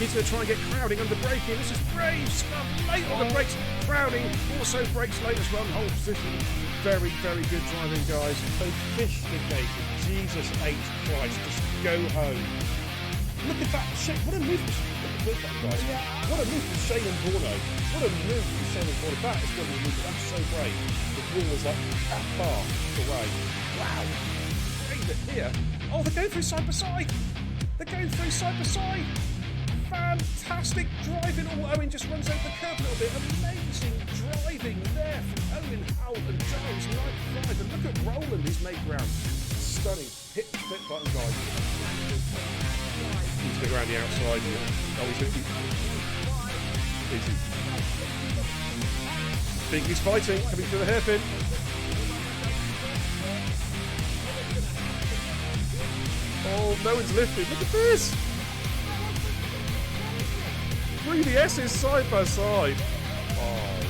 He's going to try and get Crowding under braking. This is brave stuff. Late on the brakes. Crowding also brakes late as well. Whole position. Very, very good driving, guys. Sophisticated. Jesus H. Christ. Just go home. Look at that shit. What a move. Look at that, guys. Yeah. What a move from Shane and Borno. What a move from Shane and Borno. That is going to be a move. That's so brave. The wall was like that far away. Wow. Brave it here. Oh, they're going through side by side. They're going through side by side. Fantastic driving. Oh, Owen just runs over the curb a little bit. Amazing driving there from Owen, Howell and Giles. 95. And look at Roland, he's made ground. Stunning. Hit the flip button, guys. He's going around the outside. Oh, he's going to be easy. Binky's fighting, coming through the hairpin. Oh, no one's lifted. Look at this. 3 VS's side by side. Oh,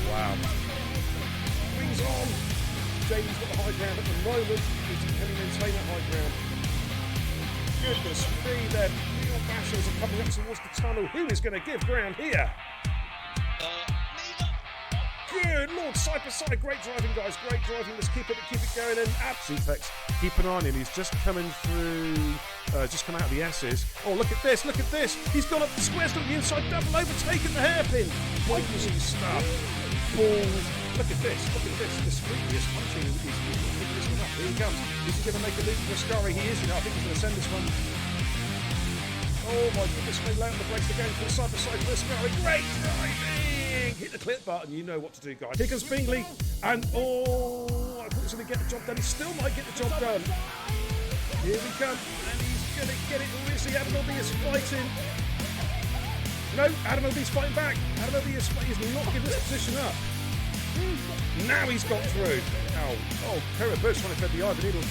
wow. Wings on. Jamie's got the high ground at the moment. Can he maintain that high ground? Goodness me, their real bashers are coming up towards the tunnel. Who is going to give ground here? Good Lord, side by side. Great driving, guys. Great driving. Let's keep it going. And Zetex, keep an eye on him. He's just coming through, just come out of the S's. Oh, look at this. Look at this. He's gone up the squares, got the inside double, overtaken the hairpin. Amazing stuff. Balls. Look at this. Look at this. This previous punching. He's picking this one up. Here he comes. Is he going to make a leap for Ascari? He is. I think he's going to send this one. Oh my goodness, they lay on the brakes again from side to side for Ascari. Great driving! Hit the clip button, you know what to do, guys. Here comes Bingley, and oh, I thought he was going to get the job done. He still might get the job done. Here we come, and he's going to get it. Or is he? Adam Obi is fighting. No, Adam Obi's fighting back. Adam Obi is not giving this position up. Now he's got through. Oh, Kara Bush trying to thread the eye of the needle.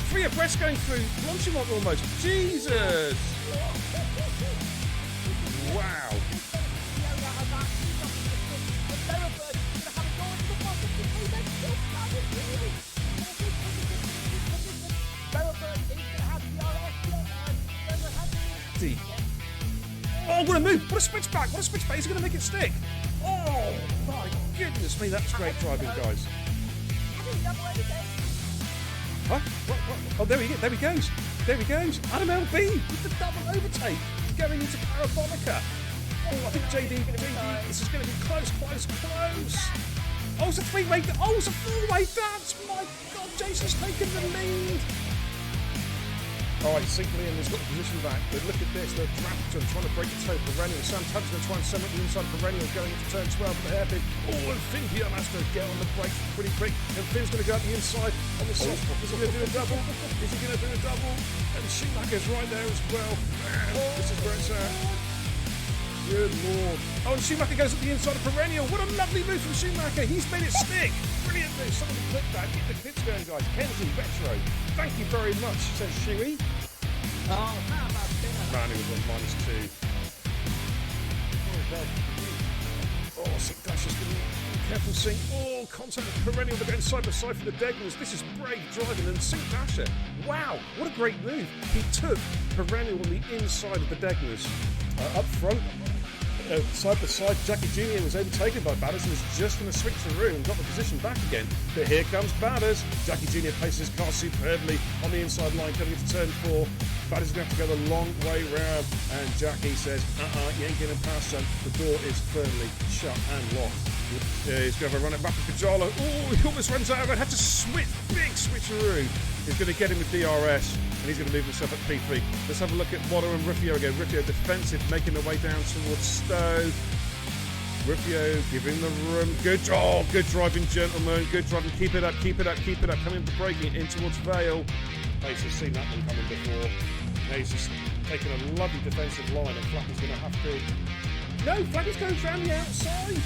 Three abreast going through. Launching one almost. Jesus! Wow. Deep. Oh, what a move! What a switchback! What a switchback! He's going to make it stick. Oh my goodness me! That's great driving, guys. Huh? What? Oh, there he goes. There he goes. Adam LB with the double overtake. Going into Parabonica. Oh, I think JD, this is going to be close. Oh, it's a three-way. Oh, it's a four-way dance. My God, Jason's taken the lead. All right, Sinclair has got the position back, but look at this. They're Drafton trying to break the toe. Perennial. Sam Tubbs going to try and send it the inside. Perennial going into turn 12 with the hairpin. Oh, and Finn Pierre has to get on the brakes pretty quick. And Finn's going to go up the inside on the soft. Is he going to do a double? Is he going to do a double? And Schumacher's right there as well. Man, this is where it's at. Good Lord. Oh, and Schumacher goes up the inside of Perennial. What a lovely move from Schumacher. He's made it stick. Brilliant move. Somebody clip that. Get the clips going, guys. Kenzie, Retro. Thank you very much, says Shuey. Oh, how about that? Man, he was on -2. Oh, Sink Dash is going to be careful, Sink. Oh, contact with Perennial. They're going side by side for the Degners. This is brave driving. And Sink Dasher, wow, what a great move. He took Perennial on the inside of the Degners. Up front, side by side, Jackie Jr. was overtaken by Badders and was just going to switch through and got the position back again. But here comes Badders. Jackie Jr. paces his car superbly on the inside line, coming into turn 4. Badders is going to have to go the long way round. And Jackie says, you ain't getting past, son. The door is firmly shut and locked. He's going to have a run at Baku Kajala. Oh, he almost runs out of it. Had to switch, big switcheroo. He's going to get him with DRS. And he's going to move himself at P3. Let's have a look at Water and Rufio again. Rufio defensive, making their way down towards Stowe. Rufio giving the room. Good driving, gentlemen. Good driving. Keep it up, keep it up, keep it up. Coming to braking in towards Vale. He's just seen that one coming before. Now he's just taking a lovely defensive line, and Flappy's going to have to. No, Flappy's going round the outside.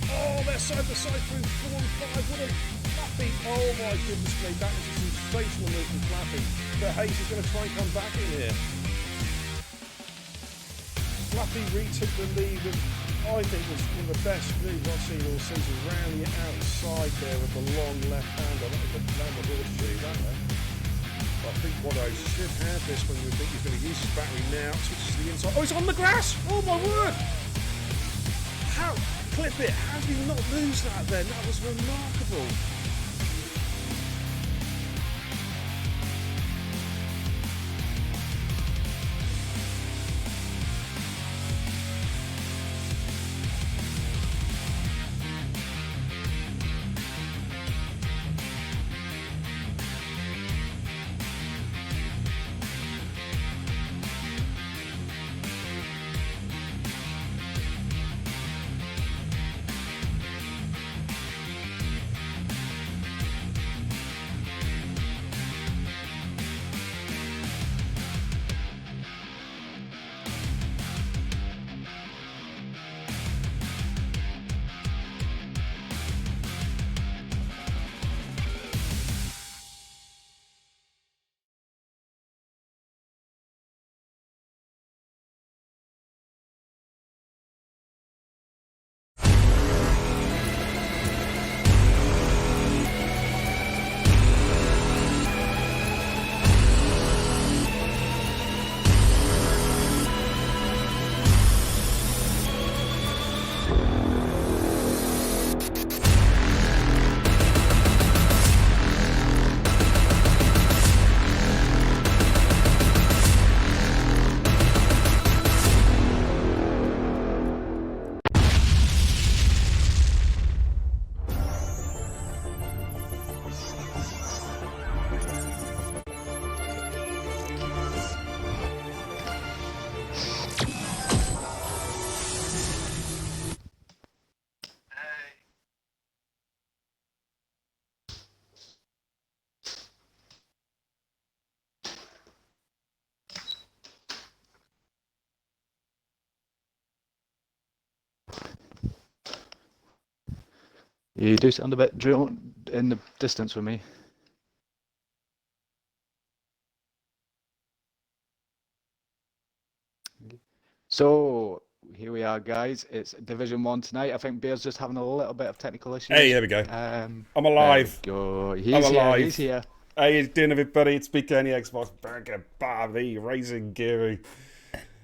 Oh, they're side by side through 4 and 5. What a Flappy. Oh my goodness me. That was a sensational move from Flappy. But Hayes is going to try and come back in here. Flappy retook the lead and I think was one of the best moves I've seen all season. Round the outside there with the long left hander. That was a clever horseshoe, that one. I think Watto should have this when we think he's going to use his battery now. Switches to the inside. Oh, he's on the grass! Oh my word! How? Clip it. How did he not lose that then? That was remarkable. You do sound a bit drawn in the distance with me. So here we are, guys. It's Division 1 tonight. I think Bear's just having a little bit of technical issues. Hey, there we go. I'm alive. Go. I'm alive. He's here. How you doing, everybody? It's Big Kenny, Xbox Burger Bobby Racing Guru.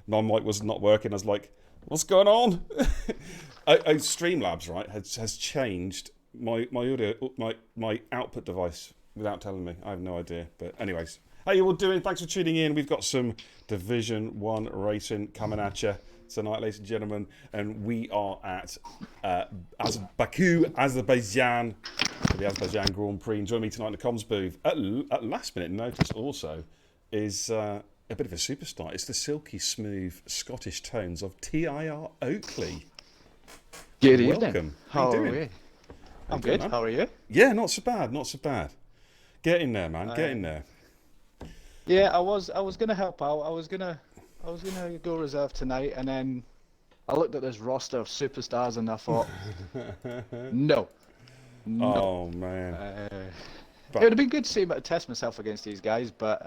My mic was not working. I was like, what's going on? Streamlabs, right, has changed my audio, my output device without telling me. I have no idea. But anyways, how you all doing? Thanks for tuning in. We've got some Division 1 racing coming at you tonight, ladies and gentlemen. And we are at Baku, Azerbaijan, for the Azerbaijan Grand Prix. And joining me tonight in the comms booth, at last minute notice also, is a bit of a superstar. It's the silky smooth Scottish tones of TIR Oakley. Good evening. Welcome. How you are doing? you? I'm good. Man? How are you? Yeah, not so bad, not so bad. Get in there, man. Get in there. Yeah, I was gonna help out. I was gonna go reserve tonight, and then I looked at this roster of superstars, and I thought, no. Oh man. It would have been good to see about test myself against these guys, but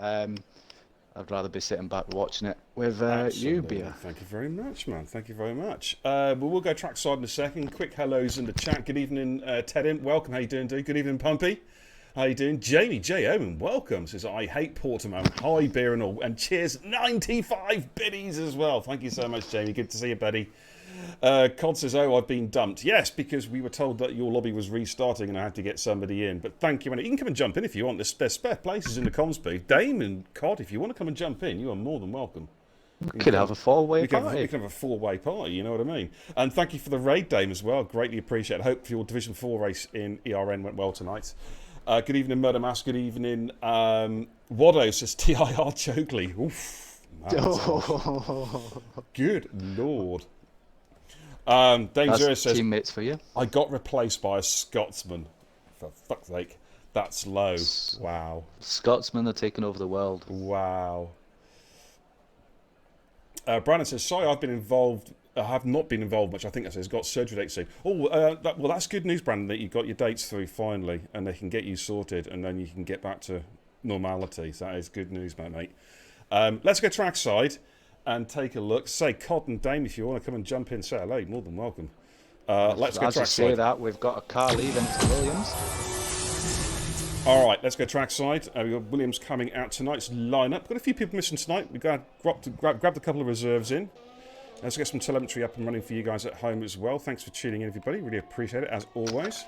I'd rather be sitting back watching it with you, Beer. Thank you very much, man. Thank you very much. But we'll go trackside in a second. Quick hellos in the chat. Good evening, Ted. Welcome. How you doing, dude? Good evening, Pumpy. How you doing? Jamie J. Owen, welcome. Says, I hate Portimao. Hi, beer and all. And cheers, 95 biddies as well. Thank you so much, Jamie. Good to see you, buddy. Cod says, oh, I've been dumped. Yes, because we were told that your lobby was restarting and I had to get somebody in. But thank you. And you can come and jump in if you want. There's spare places in the comms booth. Dame and Cod, if you want to come and jump in, you are more than welcome. We could have a four-way party. We can have a four-way party, you know what I mean? And thank you for the raid, Dame, as well. Greatly appreciate it. Hope your Division 4 race in ERN went well tonight. Good evening, Murder Mask. Good evening, Wado says TIR Chokely. Oof. Good Lord. Dame Zero says, teammates for you. I got replaced by a Scotsman. For fuck's sake. That's low. Wow. Scotsmen are taking over the world. Wow. Brandon says, sorry, I've been involved. I have not been involved much. I think that says got surgery date soon. Oh, well, that's good news, Brandon, that you got your dates through finally, and they can get you sorted, and then you can get back to normality. So that is good news, mate. Let's go trackside and take a look. Say, Cod and Dame, if you want to come and jump in, say hello. More than welcome. Let's go trackside. As you say that, we've got a car leaving to Williams. All right, let's go trackside. We've got Williams coming out tonight's lineup. Got a few people missing tonight. We've got to grab a couple of reserves in. Let's get some telemetry up and running for you guys at home as well. Thanks for tuning in, everybody. Really appreciate it, as always.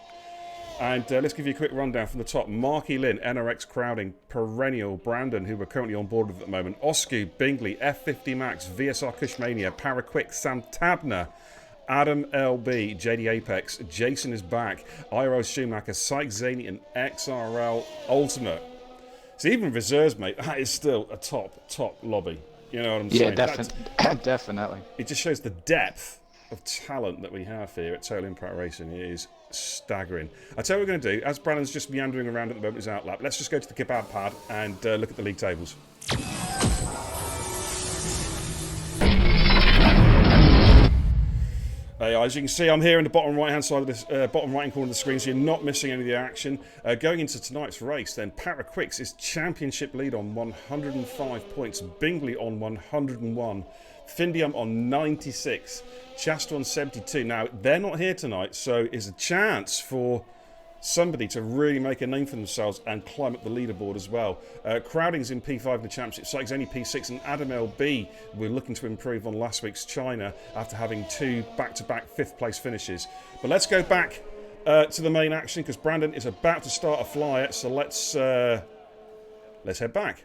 And let's give you a quick rundown from the top. Marky Lynn, NRX Crowding, Perennial, Brandon, who we're currently on board with at the moment, Oscu, Bingley, F50 Max, VSR Cushmania, Paraquick, Sam Tabner, Adam LB, JD Apex, Jason is back, Iro Schumacher, Syke Zaney, and XRL Ultimate. So even reserves, mate, that is still a top lobby. You know what I'm saying? Yeah, definitely. It just shows the depth of talent that we have here at Total Impact Racing. It is staggering. I tell you what we're going to do. As Brandon's just meandering around at the moment with his outlap, let's just go to the kebab pad and look at the league tables. As you can see, I'm here in the bottom right-hand side of this, bottom right-hand corner of the screen, so you're not missing any of the action. Going into tonight's race, then, Paraquix is championship lead on 105 points, Bingley on 101, Findium on 96, Chasta on 72. Now, they're not here tonight, so it's a chance for somebody to really make a name for themselves and climb up the leaderboard as well. Crowding's in P5 in the championship, Sykes only P6, and Adam LB, we're looking to improve on last week's China after having two back-to-back fifth place finishes. But let's go back to the main action because Brandon is about to start a flyer, so let's head back.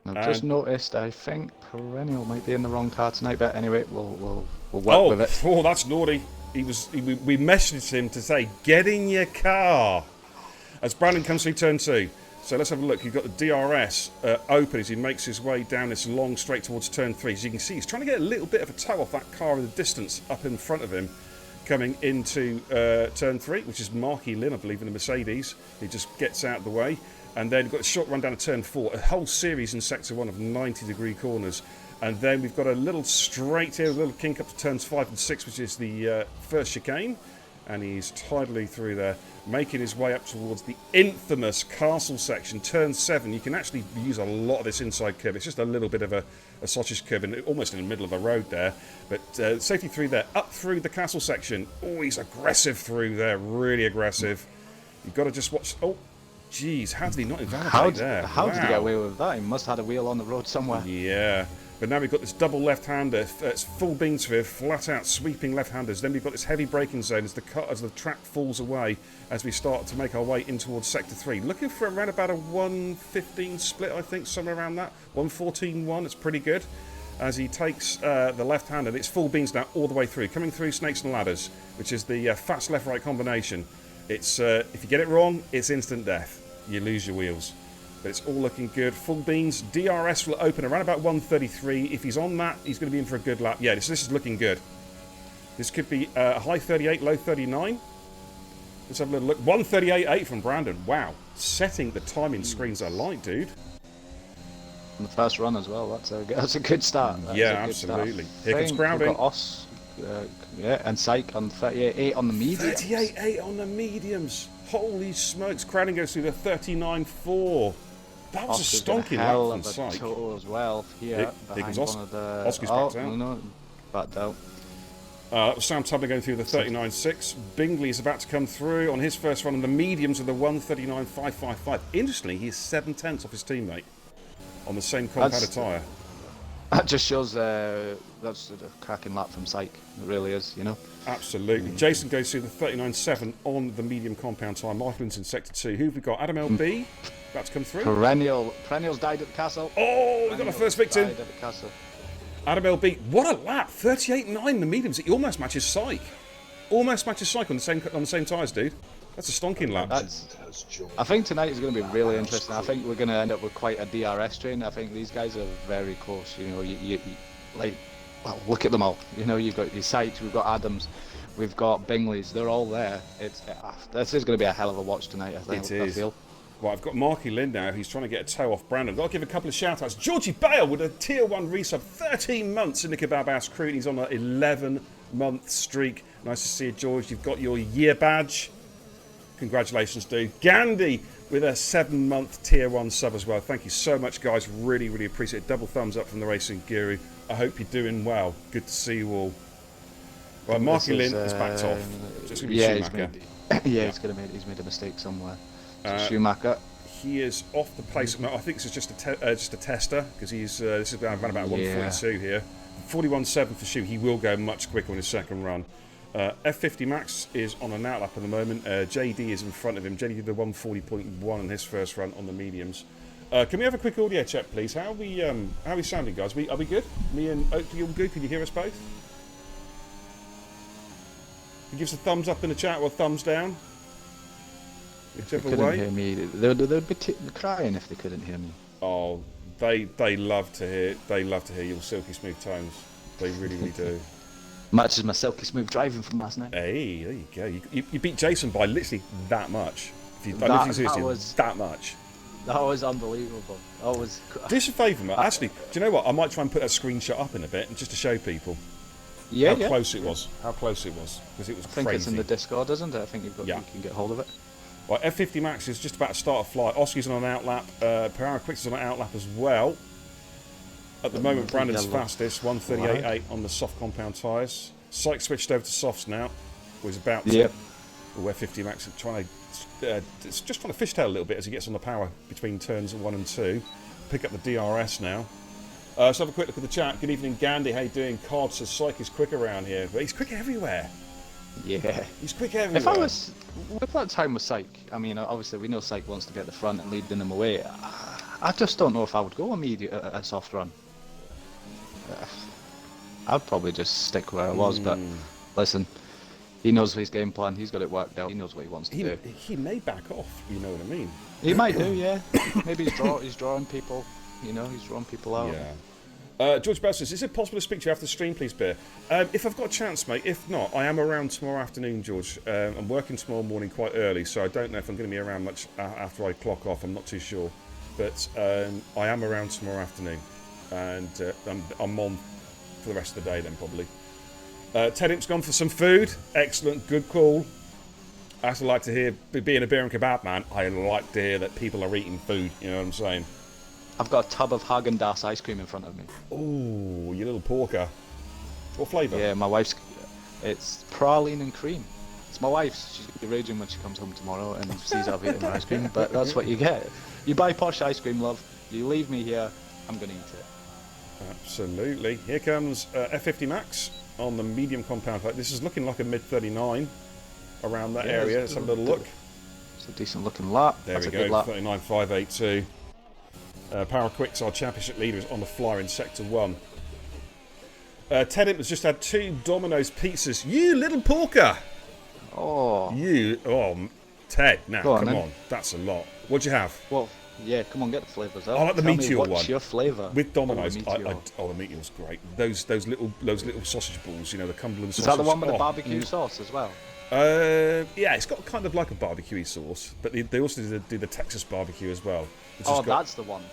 I've just noticed, I think Perennial might be in the wrong car tonight, but anyway, we'll work with it. Oh, that's naughty. We messaged him to say, get in your car. As Brandon comes through turn 2. So let's have a look. You've got the DRS open as he makes his way down this long straight towards turn 3. As you can see, he's trying to get a little bit of a toe off that car in the distance up in front of him, coming into turn 3, which is Marky Lynn, I believe, in the Mercedes. He just gets out of the way. And then we've got a short run down to turn 4, a whole series in sector 1 of 90-degree corners. And then we've got a little straight here, a little kink up to turns 5 and 6, which is the first chicane. And he's tidily through there, making his way up towards the infamous castle section, turn 7. You can actually use a lot of this inside curve. It's just a little bit of a sausage curve, almost in the middle of the road there. But safety through there, up through the castle section. Oh, he's aggressive through there, really aggressive. You've got to just watch... Oh, jeez, how did he not invalidate there? How did he get away with that? He must have had a wheel on the road somewhere. Yeah. But now we've got this double left-hander, it's full beam sphere, flat-out sweeping left-handers. Then we've got this heavy braking zone as the track falls away as we start to make our way in towards Sector 3. Looking for around about a 1:15 split, I think, somewhere around that. 1:14.1, it's pretty good. As he takes the left-hander, it's full beams now all the way through. Coming through Snakes and Ladders, which is the fast left-right combination. It's if you get it wrong, it's instant death. You lose your wheels. But it's all looking good. Full beans. DRS will open around about 133. If he's on that, he's going to be in for a good lap. Yeah, this is looking good. This could be a high 38, low 39. Let's have a little look. 138.8 from Brandon. Wow. Setting the timing screens I like, dude. On the first run as well. That's a good start. Yeah, absolutely. Here comes Crowding. We've got Os, and Syke on 38.8 on the mediums. 38.8 on the mediums. Holy smokes. Crowding goes through the 39.4. That was a stonky lap from Syke. As well here. Here comes Oscar's backed out. No, backed out. Sam Tubner going through the 39.6. Bingley is about to come through on his first run on the mediums with the 139.555. Interestingly, he is 7/10 off his teammate on the same compound tyre. That just shows that's a cracking lap from Syke. It really is, you know. Absolutely. Jason goes through the 39.7 on the medium compound tyre. Michaelin's in sector 2. Who've we got? Adam LB about to come through. Perennial's died at the castle. Oh, we got our first victim. Died at the castle. Adam LB, what a lap! 38.9 the mediums. He almost matches Syke. Almost matches Syke on the same tyres, dude. That's a stonking lap. I think tonight is going to be really interesting. I think we're going to end up with quite a DRS train. I think these guys are very close. You know, well, look at them all. You know, you've got your Sykes, we've got Adams, we've got Bingleys. They're all there. This is going to be a hell of a watch tonight. I think. It is. I feel. Right, I've got Marky Lynn now, who's trying to get a toe off Brandon. I've got to give a couple of shout-outs. Georgie Bale with a Tier 1 resub, 13 months in the Kebab House crew, and he's on an 11-month streak. Nice to see you, George. You've got your year badge. Congratulations, dude. Gandhi with a 7-month Tier 1 sub as well. Thank you so much, guys. Really, really appreciate it. Double thumbs up from the Racing Guru. I hope you're doing well. Good to see you all. Right, Marky Lynn is backed off. So it's going to be Schumacher. He's made a mistake somewhere. Schumacher. He is off the place. No, I think this is just a tester because he's this is around about 142 here. 41.7 for Schu. He will go much quicker on his second run. F50 Max is on an outlap at the moment. JD is in front of him. JD did the 140.1 on his first run on the mediums. Can we have a quick audio check, please? How are we sounding, guys? Are we good? Me and Oakley all good? Can you hear us both? Can you give us a thumbs up in the chat or a thumbs down? Whichever They couldn't way. hear me. They'd be crying if they couldn't hear me. Oh, they love to hear your silky smooth tones. They really, really do. Matches my silky smooth driving from last night. Hey, there you go. You beat Jason by literally that much. That much. That was unbelievable. That was. Do us a favour, mate. Actually, do you know what? I might try and put that screenshot up in a bit, just to show people how close it was. How close it was, because it was crazy. I think it's in the Discord, isn't it? I think you can get hold of it. Right, F50 Max is just about to start a flight. Oscar's on an outlap. Pereira Quicks is on an outlap as well. At the moment, Brandon's fastest, 138.8 on the soft compound tyres. Syke switched over to softs now. Was about to. Yep. Where 50 Max is trying to fishtail a little bit as he gets on the power between turns 1 and 2. Pick up the DRS now. So have a quick look at the chat. Good evening, Gandhi. How you doing? Cod says Syke is quick around here, but he's quick everywhere. Yeah. He's quick everywhere. If I was with that time with Syke, I mean, obviously we know Syke wants to be at the front and leading them away. I just don't know if I would go immediate a soft run. I'd probably just stick where I was, but listen, he knows his game plan. He's got it worked out. He knows what he wants to do. He may back off. You know what I mean? He might do, yeah. Maybe he's drawing people. You know, he's drawing people out. Yeah. George Bell says, is it possible to speak to you after the stream, please, Bear? If I've got a chance, mate. If not, I am around tomorrow afternoon, George. I'm working tomorrow morning quite early, so I don't know if I'm going to be around much after I clock off. I'm not too sure. But I am around tomorrow afternoon. And I'm on for the rest of the day then, probably. Ted Imp's gone for some food. Excellent, good call. I also like to hear, being a beer and kebab man, I like to hear that people are eating food. You know what I'm saying? I've got a tub of Haagen-Dazs ice cream in front of me. Ooh, you little porker. What flavour? Yeah, my wife's. It's praline and cream. It's my wife's. She's gonna be raging when she comes home tomorrow and sees I've eaten her ice cream. But that's what you get. You buy posh ice cream, love. You leave me here, I'm gonna eat it. Absolutely. Here comes F50 Max on the medium compound. This is looking like a mid 39 around that area. Let's have a little look. It's a decent looking lap. There we go. 39.582. Power Quicks, our championship leader, is on the flyer in Sector 1. Ted Imp has just had 2 Domino's pizzas. You little porker! Oh. Ted, now, come on. That's a lot. What'd you have? Well, yeah, come on, get the flavours out. I like the Meteor one. What's your flavour? With Domino's. The Meteor's great. Those little sausage balls, you know, the Cumberland sausage. Is that the one with the barbecue sauce as well? Yeah, it's got kind of like a barbecue sauce, but they also do the Texas barbecue as well. That's the one.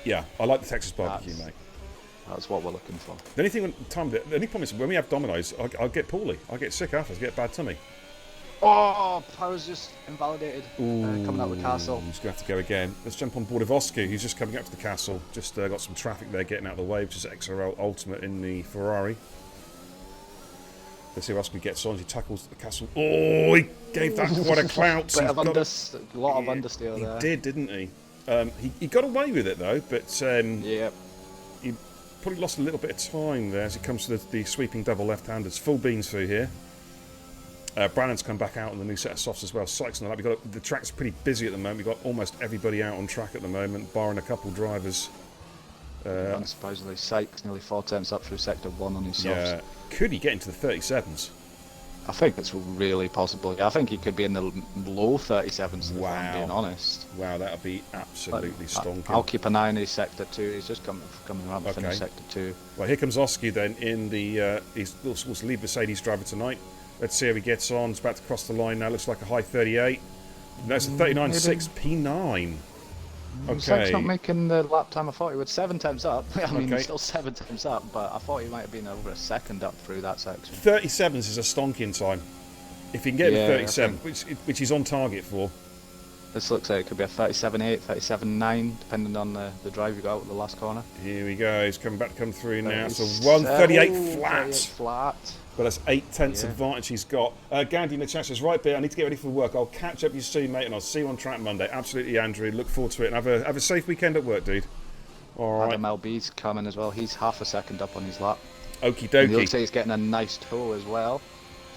Yeah, I like the Texas barbecue, mate. That's what we're looking for. The only problem is when we have Domino's, I'll get poorly. I'll get sick after. I get a bad tummy. Oh, power's just invalidated. Coming out of the castle. He's going to have to go again. Let's jump on board with Oscar, who's just coming up to the castle. Just got some traffic there getting out of the way, which is XRL Ultimate in the Ferrari. Let's see who else he gets on. He tackles the castle. Oh, he gave that quite a clout. A lot of understeer there. He did, didn't he? He got away with it though, but Yeah. he probably lost a little bit of time there as he comes to the sweeping double left-handers. Full beans through here. Brannon's come back out on the new set of softs as well. Sykes on the lap. The track's pretty busy at the moment. We've got almost everybody out on track at the moment, barring a couple drivers. Supposedly Sykes nearly 4 tenths up through sector 1 on his softs. Yeah. Could he get into the 37s? I think it's really possible. Yeah, I think he could be in the low 37s, if Wow. I'm being honest. Wow, that would be absolutely stonking. I'll keep an eye on his sector 2. He's just coming around to finish sector 2. Well, here comes Oski then in the... he's the lead Mercedes driver tonight. Let's see how he gets on. He's about to cross the line now. Looks like a high 38. No, it's a 39.6 P9. Okay. Sykes not making the lap time I thought he would. 7 tenths up. I mean, Okay. he's still 7 tenths up, but I thought he might have been over a second up through that section. 37s is a stonking time. If he can get Yeah, to 37, which he's on target for. This looks like it could be a 37.8, 37.9, depending on the drive you got out at the last corner. Here we go. He's come through now. So 138 flat. 38 flat. But that's 8 tenths Yeah. advantage he's got. Gandhi in the chat says, right, Bear, I need to get ready for work. I'll catch up with you soon, mate, and I'll see you on track Monday. Absolutely, Andrew. Look forward to it. And have a safe weekend at work, dude. All right. Adam LB's coming as well. He's half a second up on his lap. Okie And he looks dokie. like he's getting a nice tow as well.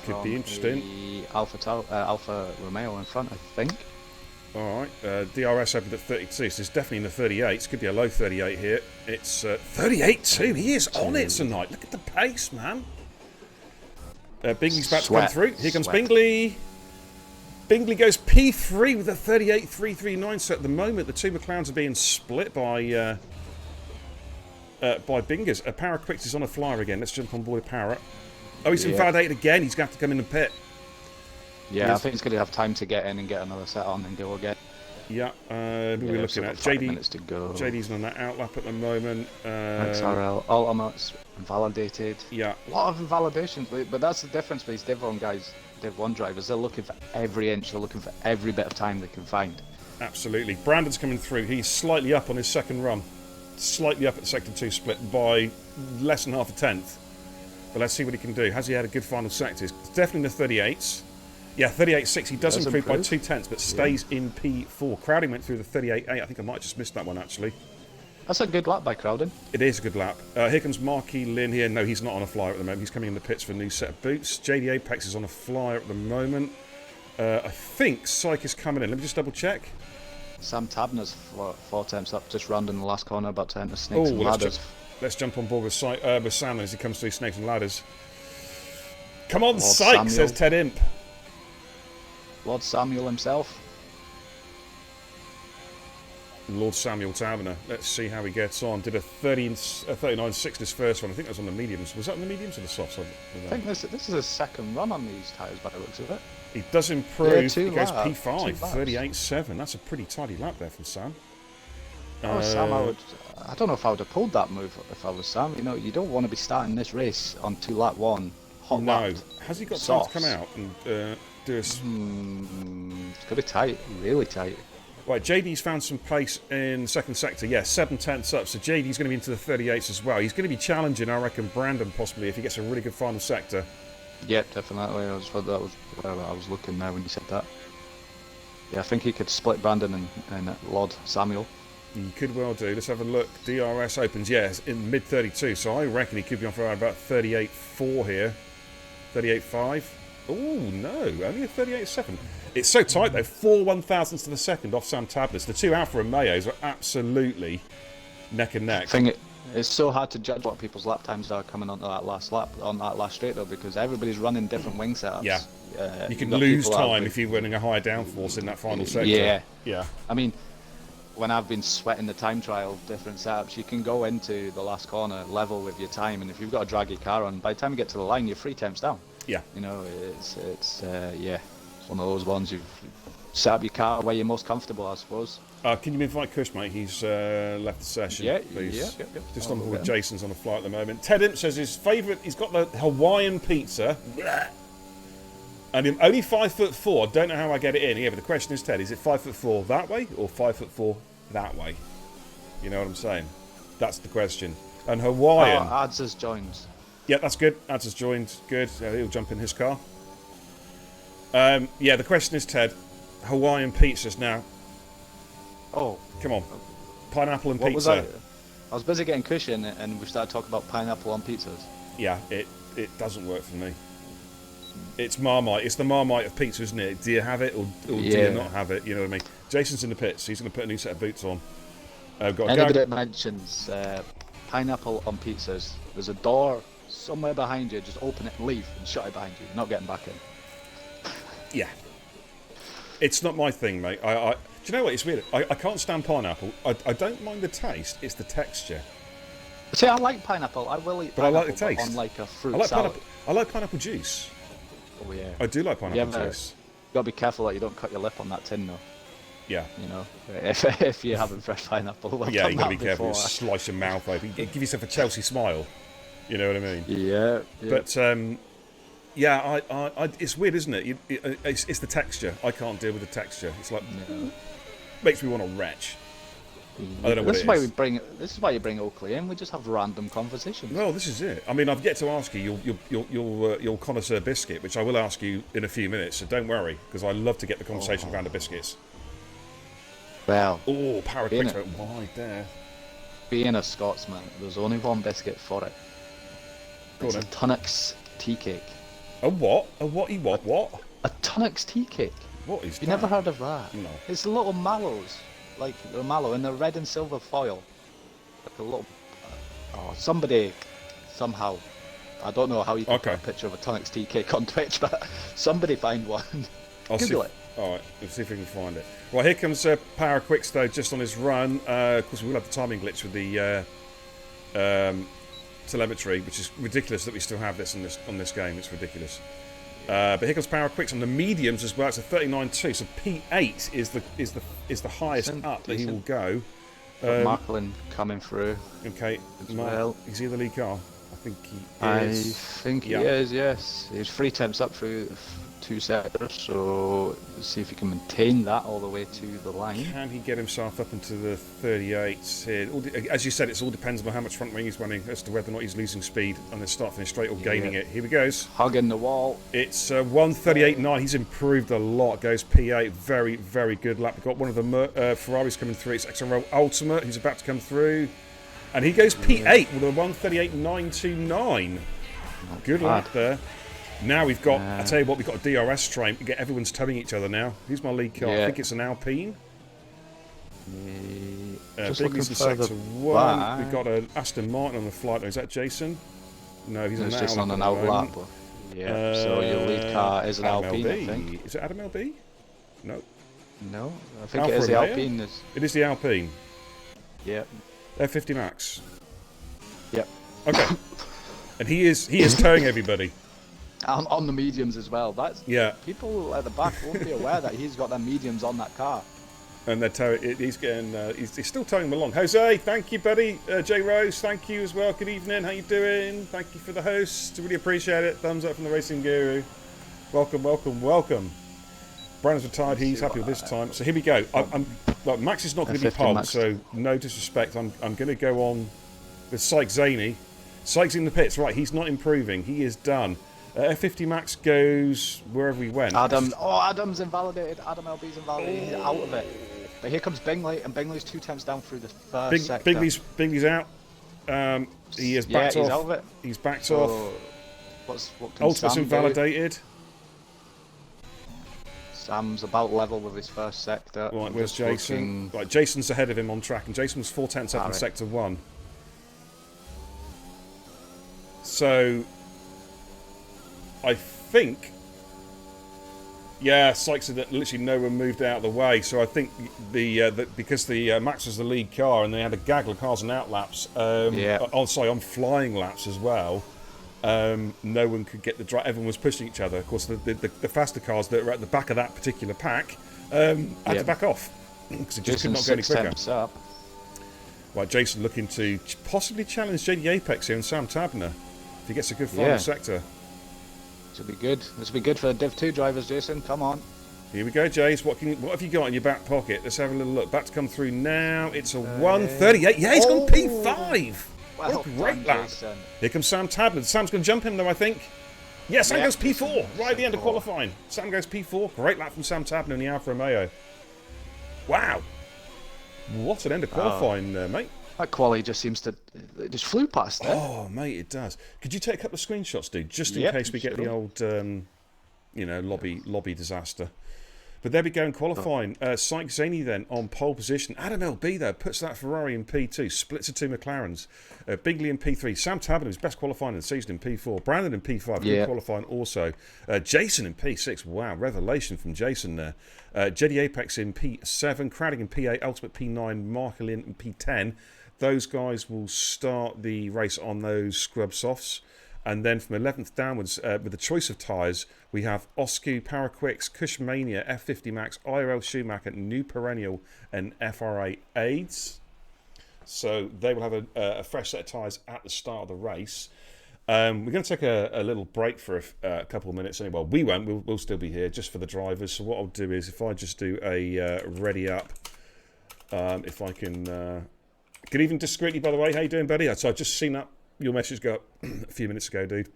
Could be interesting. The Alfa Romeo in front, I think. All right. DRS opened at 32, so it's definitely in the 38s. Could be a low 38 here. It's 38 too. He is on it tonight. Look at the pace, man. Bingley's about to come through. Here comes Bingley. Bingley goes P3 with a 38.339. So at the moment, the two McLarens are being split by Bingers. Power Quicks is on a flyer again. Let's jump on board Power. Oh, he's invalidated again. He's going to have to come in the pit. Yeah, I think he's going to have time to get in and get another set on and go again. Yeah, who are we looking at? 5 minutes to go. JD's on that outlap at the moment. XRL, Ultimates, invalidated. Yeah. A lot of invalidations, but that's the difference with these Div 1 guys, Div 1 drivers. They're looking for every inch, they're looking for every bit of time they can find. Absolutely. Brandon's coming through. He's slightly up on his second run. Slightly up at the sector 2 split by less than half a tenth. But let's see what he can do. Has he had a good final sector? It's definitely in the 38s. Yeah, 38.6. He does improve by 2 tenths, but stays in P4. Crowding went through the 38.8. I think I might have just missed that one, actually. That's a good lap by Crowden. It is a good lap. Here comes Marky Lynn here. No, he's not on a flyer at the moment. He's coming in the pits for a new set of boots. JD Apex is on a flyer at the moment. I think Syke is coming in. Let me just double check. Sam Tabner's 4 tenths up, just round in the last corner, about to enter Snakes and Ladders. Let's jump on board with Sam as he comes through Snakes and Ladders. Come on, Lord Syke, Samuel. says Ted Imp. Lord Samuel himself. Lord Samuel Taverner. Let's see how he gets on. Did a 39.6 his first one. I think that was on the mediums. Was that on the mediums or the softs? I think this is his second run on these tyres by the looks of it. He does improve. Yeah, he goes laps, P5, 2 laps. 38.7. That's a pretty tidy lap there from Sam. Sam, I don't know if I would have pulled that move if I was Sam. You know, you don't want to be starting this race on 2 lap 1. Hot No. lap. Has he got time to Softs. come out and do a... It's going to be tight, really tight. Right, JD's found some pace in the second sector. Yeah, 7 tenths up. So JD's going to be into the 38s as well. He's going to be challenging, I reckon, Brandon possibly if he gets a really good final sector. Yep, definitely. That was where I was looking there when you said that. Yeah, I think he could split Brandon and Lord Samuel. He could well do. Let's have a look. DRS opens, yes, in mid 32. So I reckon he could be on for around about 38.4 here. 38.5. Oh, no, only a 38.7. It's so tight, though. 4 1,000ths to the second off Sam Tablis. The two Alfa Romeos are absolutely neck and neck. I think it's so hard to judge what people's lap times are coming onto that last lap, on that last straight, though, because everybody's running different wing setups. Yeah. You can got lose people out time with- if you're running a higher downforce in that final sector. Yeah. Yeah. I mean, when I've been sweating the time trial, different setups, you can go into the last corner level with your time, and if you've got to drag your car on, by the time you get to the line, you're 3 tenths down. Yeah. You know, it's one of those ones you've set up your car where you're most comfortable, I suppose. Can you invite Kush, mate? He's left the session, Yeah, please. yeah. Just I'll on go board. get him. Jason's on the flight at the moment. Ted Imp says his favourite, he's got the Hawaiian pizza. And I'm only 5'4". I don't know how I get it in. Yeah, but the question is, Ted, is it 5'4" that way or 5'4" that way? You know what I'm saying? That's the question. And Hawaiian. Ads has joined. Yeah, that's good. Ads has joined. Good. He'll jump in his car. Yeah, the question is, Ted, Hawaiian pizzas now. Oh, Come on. Pineapple and what was pizza. I was busy getting cushion, and we started talking about pineapple on pizzas. Yeah, it doesn't work for me. It's Marmite. It's the Marmite of pizza, isn't it? Do you have it or do you not have it? You know what I mean? Jason's in the pits. He's going to put a new set of boots on. Anybody that mentions pineapple on pizzas, there's a door somewhere behind you. Just open it and leave and shut it behind you. You're not getting back in. Yeah. It's not my thing, mate. Do you know what? It's weird. I can't stand pineapple. I don't mind the taste. It's the texture. See, I like pineapple. I will eat But I pineapple like the taste. on like a fruit I like salad. pineapple. I like pineapple juice. Oh yeah. I do like pineapple juice. You gotta be careful that you don't cut your lip on that tin, though. Yeah. You know, if you're having fresh pineapple. Well, Yeah, you gotta be before. careful. Slice your mouth open. Give yourself a Chelsea smile. You know what I mean? Yeah. But yeah, it's weird, isn't it? It's the texture. I can't deal with the texture. It's like makes me want to retch. I don't know what This it is. This is why you bring Oakley in. We just have random conversations. Well, this is it. I mean, I've yet to ask you your connoisseur biscuit, which I will ask you in a few minutes. So don't worry, because I love to get the conversation around the biscuits. Well, Oh, power quicks went wide there. being a Scotsman, there's only one biscuit for it. Go It's on a then. Tunnock's tea cake. A what? A what? What? A Tunnock's tea cake. What is You that? never heard of that? No. It's little mallows, like the mallow in the red and silver foil. Like a little. Somebody, somehow, I don't know how you can Okay. put a picture of a Tunnock's tea cake on Twitch, but somebody find one. I'll Google see. it. All right, let's see if we can find it. Right, here comes Power Quicks though, just on his run. Of course, we will have the timing glitch with the telemetry, which is ridiculous that we still have this on this game. It's ridiculous. But here comes Power Quicks on the mediums as well. It's a 39.2, so P8 is the highest Decent, up that he will decent. go. Marklin coming through. Okay, As Mark, well. is he the lead car? I think he I is. think Yeah. he is, yes. He's 3 temps up through 2 sectors, so let's see if he can maintain that all the way to the line. Can he get himself up into the 38s here? As you said, it all depends on how much front wing he's running as to whether or not he's losing speed on the start finish straight or gaining it. Here he goes. Hugging the wall. It's 1:38.9. He's improved a lot. Goes P8. Very, very good lap. We've got one of the Ferraris coming through. It's XRL Ultimate. He's about to come through. And he goes P8 with a 1:38.929. Good lap there. Now we've got, I tell you what, we've got a DRS train. We get everyone's towing each other now. Who's my lead car? I Yeah. think it's an Alpine. Just looking Bigley's in further sector 1. back. We've got an Aston Martin on the flight. Is that Jason? No, he's It's an just on an out outlap. Yeah, so your lead car is an Adam Alpine, LB. I think. Is it Adam LB? No. No, I think Alfa it is the Romeo? Alpine. It is the Alpine. Yeah. F50 Max. Yep. Okay. And he is towing everybody. On the mediums as well. That's Yeah. people at the back won't be aware that he's got them mediums on that car. And they're towing. He's getting. He's still towing them along. Jose, thank you, buddy. J Rose, thank you as well. Good evening. How you doing? Thank you for the host. Really appreciate it. Thumbs up from the Racing Guru. Welcome, welcome, welcome. Brandon's retired. He's happy with this time. So here we go. Like, Max is not going to be 50 pulled, Max. so no disrespect. I'm going to go on with Sykes Zaney. Sykes in the pits. Right, he's not improving. He is done. F50 Max goes wherever he went. Adam's invalidated. Adam LB's invalidated. He's out of it. But here comes Bingley, and Bingley's 2 temps down through the first sector. Bingley's out. He is backed he's off. out of it. He's backed So, off. what can Ultimate's Sam do? invalidated. Sam's about level with his first sector. Right, I'm where's just Jason? looking- Right, Jason's ahead of him on track, and Jason was 4/10 up in Alright. sector 1. So, I think, yeah, Sykes had literally no one moved out of the way. So I think because the Max was the lead car and they had a gaggle of cars on outlaps, on flying laps as well. No one could get the drive. Everyone was pushing each other. Of course, the faster cars that were at the back of that particular pack had to back off because it just could not go any quicker. Up. Right, Jason looking to possibly challenge JD Apex here and Sam Tabner if he gets a good final sector. This will be good. This will be good for the Div 2 drivers, Jason. Come on. Here we go, Jace. What have you got in your back pocket? Let's have a little look. About to come through now. It's a 1:38. Yeah, he's gone P5. What a Well great done, lap. Jason. Here comes Sam Tabler. Sam's going to jump him, though, I think. Yeah, Sam Yeah. goes P4 right at the end of P4. qualifying. Sam goes P4. Great lap from Sam Tabler in the Alfa Romeo. Wow. What an end of qualifying, mate. That quali just seems to, it just flew past it. Oh, mate, it does. Could you take a couple of screenshots, dude, just in Yep, case we get the sure. old, lobby disaster. But there we go in qualifying. Syke Zaney then on pole position. Adam LB, though, puts that Ferrari in P2, splits the two McLarens. Bigley in P3. Sam Tabler, who's best qualifying in the season, in P4. Brandon in P5, good qualifying also. Jason in P6. Wow, revelation from Jason there. Jedi Apex in P7. Craddock in P8. Ultimate P9. Markelin in P10. Those guys will start the race on those scrub softs. And then from 11th downwards, with the choice of tyres, we have Oscu, Paraquix, Cushmania, F50 Max, IRL Schumacher, New Perennial, and FRA Aids. So they will have a fresh set of tyres at the start of the race. We're going to take a little break for a couple of minutes anyway. Well, we won't. We'll still be here just for the drivers. So what I'll do is, if I just do a ready up, if I can... good evening, Discreetly, by the way. How you doing, buddy? So I've just seen that. Your message got a few minutes ago, dude.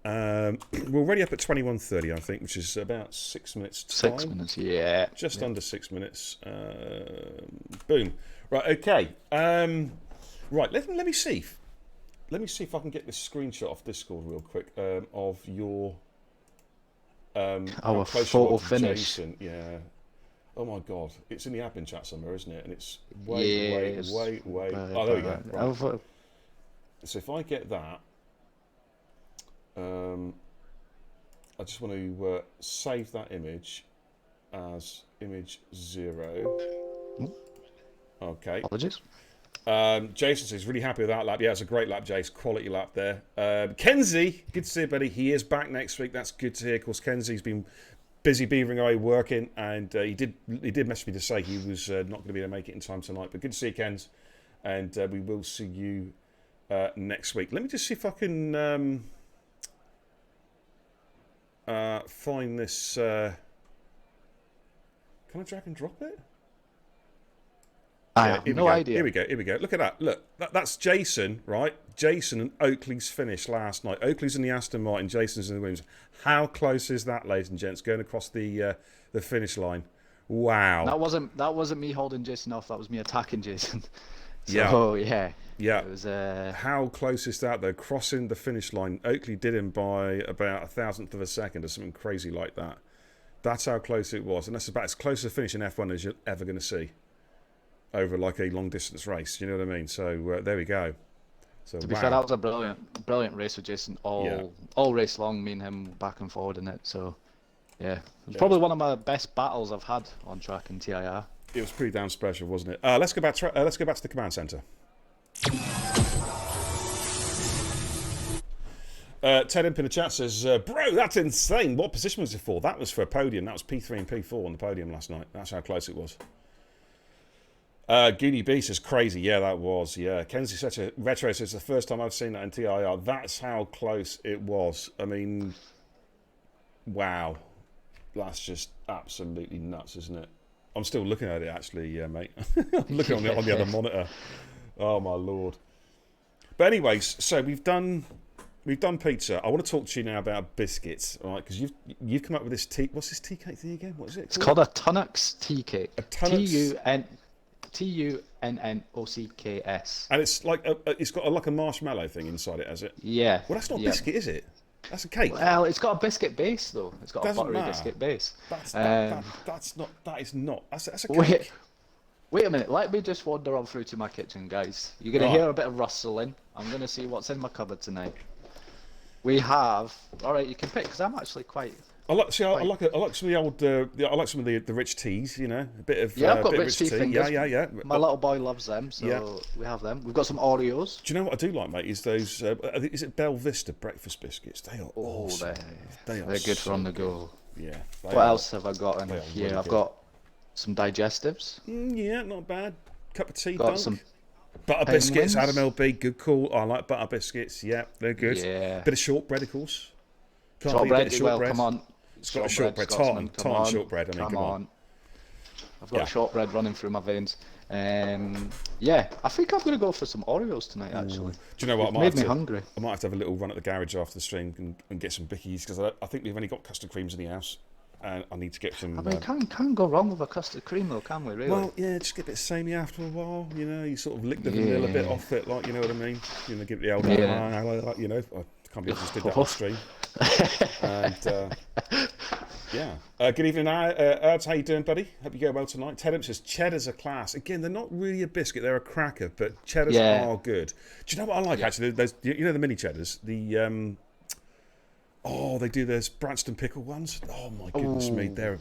We're already up at 21:30, I think, which is about 6 minutes time. 6 minutes, yeah. Just under 6 minutes. Boom. Right, okay. Right, let me see. Let me see if I can get this screenshot off Discord real quick of your Our how close you photo are to finish. Jason. Yeah. Oh my God, it's in the admin chat somewhere, isn't it? And it's way. Oh, there we go. Right. So if I get that, I just want to save that image as image 0. Okay. Apologies. Jason says really happy with that lap. Yeah, it's a great lap, Jace. Quality lap there. Kenzie, good to see you, buddy. He is back next week. That's good to hear. Of course, Kenzie's been busy beavering away working, and he did message me to say he was not going to be able to make it in time tonight. But good to see you, Kenz, and we will see you next week. Let me just see if I can find this. Can I drag and drop it? I have no idea. Here we go. Look at that. Look, that's Jason, right? Jason and Oakley's finish last night. Oakley's in the Aston Martin, Jason's in the Williams. How close is that, ladies and gents, going across the finish line? Wow. That wasn't me holding Jason off. That was me attacking Jason. Yeah. It was. How close is that, though? Crossing the finish line. Oakley did him by about 1,000th of a second or something crazy like that. That's how close it was. And that's about as close a finish in F1 as you're ever going to see over like a long distance race. You know what I mean? So there we go. So, To be fair, that was a brilliant race with Jason all race long, me and him back and forward in it. So, yeah. It was probably one of my best battles I've had on track in TIR. It was pretty damn special, wasn't it? Let's go back to the command centre. Ted Imp in the chat says, bro, that's insane. What position was it for? That was for a podium. That was P3 and P4 on the podium last night. That's how close it was. Goonie B says, crazy. Yeah, that was. Yeah. Kenzie such a retro says, the first time I've seen that in TIR. That's how close it was. I mean, wow. That's just absolutely nuts, isn't it? I'm still looking at it, actually, mate. I'm looking on the other monitor. Oh, my Lord. But anyways, so we've done pizza. I want to talk to you now about biscuits, all right? Because you've come up with this tea. What's this tea cake thing again? What is it? It's called a Tunnocks tea cake. A Tunnocks? Tunnocks. And it's like it's got like a marshmallow thing inside it, has it? Yeah. Well, that's not a biscuit, is it? That's a cake. Well, it's got a biscuit base though. It's got a buttery biscuit base. That's not. That's a cake. Wait a minute. Let me just wander on through to my kitchen, guys. You're gonna hear a bit of rustling. I'm gonna see what's in my cupboard tonight. We have. All right, you can pick because I'm actually quite. I like some of the old. I like some of the rich teas. You know, a bit of. Yeah, I've got bit rich tea tea. fingers. Yeah. My little boy loves them, so we have them. We've got some Oreos. Do you know what I do like, mate? Is those? Is it Bell Vista breakfast biscuits? They are awesome. They're good for on the go. Yeah. What else have I got in here? Really I've good. got some digestives. Yeah, not bad. Cup of tea. Got some butter biscuits. penguins. Adam LB, good call. I like butter biscuits. Yeah, they're good. Yeah. Bit of shortbread, of course. Can't beat a bit of Shortbread. Well, come on. It's got a shortbread, tartan shortbread. I mean, come on. I've got shortbread running through my veins. Yeah, I think I'm going to go for some Oreos tonight, actually. Do you know what? It made me hungry. I might have to have a little run at the garage after the stream and get some bickies, because I think we've only got custard creams in the house, and I need to get some. I mean, can't go wrong with a custard cream, though, can we? Really? Well, yeah, just get a bit samey after a while. You know, you sort of lick the vanilla bit off it, like, you know what I mean. You know, give it the old, you know. I can't believe I just did that off stream. And yeah, good evening, Erds. How you doing, buddy? Hope you go well tonight. Tedham says cheddars are class. Again, they're not really a biscuit; they're a cracker, but cheddars are good. Do you know what I like? Actually, there's, you know, the mini cheddars. The they do those Branston pickle ones. Oh my goodness me, they're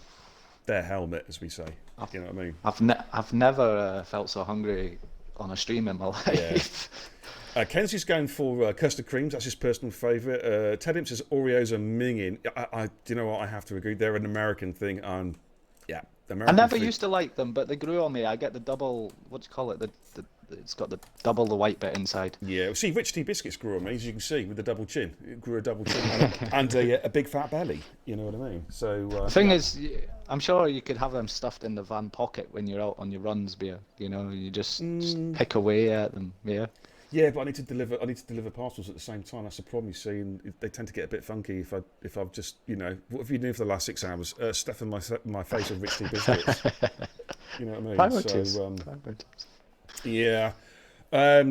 helmet, as we say. You know what I mean? I've never felt so hungry on a stream in my life. Yeah. Kenzie's going for custard creams. That's his personal favourite. Ted Imp says Oreos are minging. Do you know what? I have to agree. They're an American thing. Yeah, American. I never used to like them, but they grew on me. I get the double. What do you call it? It's got the double the white bit inside. Yeah. Well, see, Rich Tea biscuits grew on me, as you can see, with the double chin. It grew a double chin and a big fat belly. You know what I mean? So the thing is, I'm sure you could have them stuffed in the van pocket when you're out on your runs, beer. You know, you just pick away at them. Yeah. Yeah, but I need to deliver parcels at the same time. That's the problem, you see, and they tend to get a bit funky if I've just, you know, what have you done for the last 6 hours? Stuffing my face with Rich Tea biscuits. You know what I mean? Priorities. Yeah.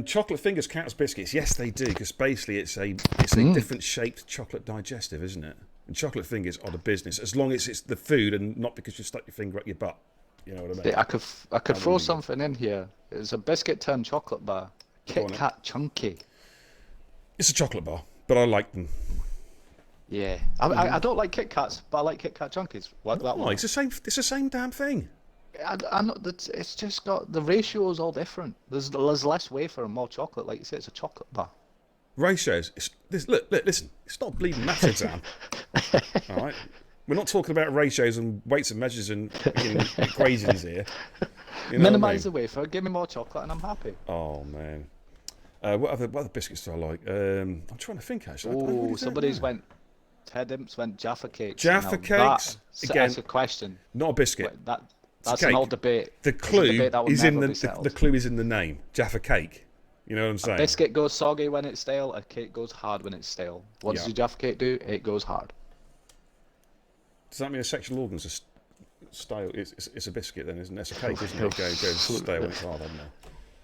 Chocolate fingers count as biscuits. Yes, they do, because basically it's a different shaped chocolate digestive, isn't it? And chocolate fingers are the business, as long as it's the food and not because you stuck your finger up your butt. You know what I mean? I could throw something in here. It's a biscuit turned chocolate bar. Kit Kat Chunky. It's a chocolate bar, but I like them. Yeah, I don't like Kit Kats, but I like Kit Kat Chunkies. Like that one. It's the same damn thing. I know that it's just got the ratio is all different. There's less wafer and more chocolate. Like you say, it's a chocolate bar. Ratios. Look, listen. It's not bleeding maths exam. All right. We're not talking about ratios and weights and measures and equations here. You know Minimise the wafer. Give me more chocolate, and I'm happy. Oh man. What other biscuits do I like? I'm trying to think actually. Somebody's went. Ted Imps went Jaffa cakes. Jaffa cakes. Again, that's a question. Not a biscuit. That's an old debate. The clue is in the clue is in the name. Jaffa cake. You know what I'm saying? A biscuit goes soggy when it's stale. A cake goes hard when it's stale. What does the Jaffa cake do? It goes hard. Does that mean a sexual organ's a stale? It's a biscuit then, isn't it? It's a cake, isn't it? It goes stale when it's hard, isn't it?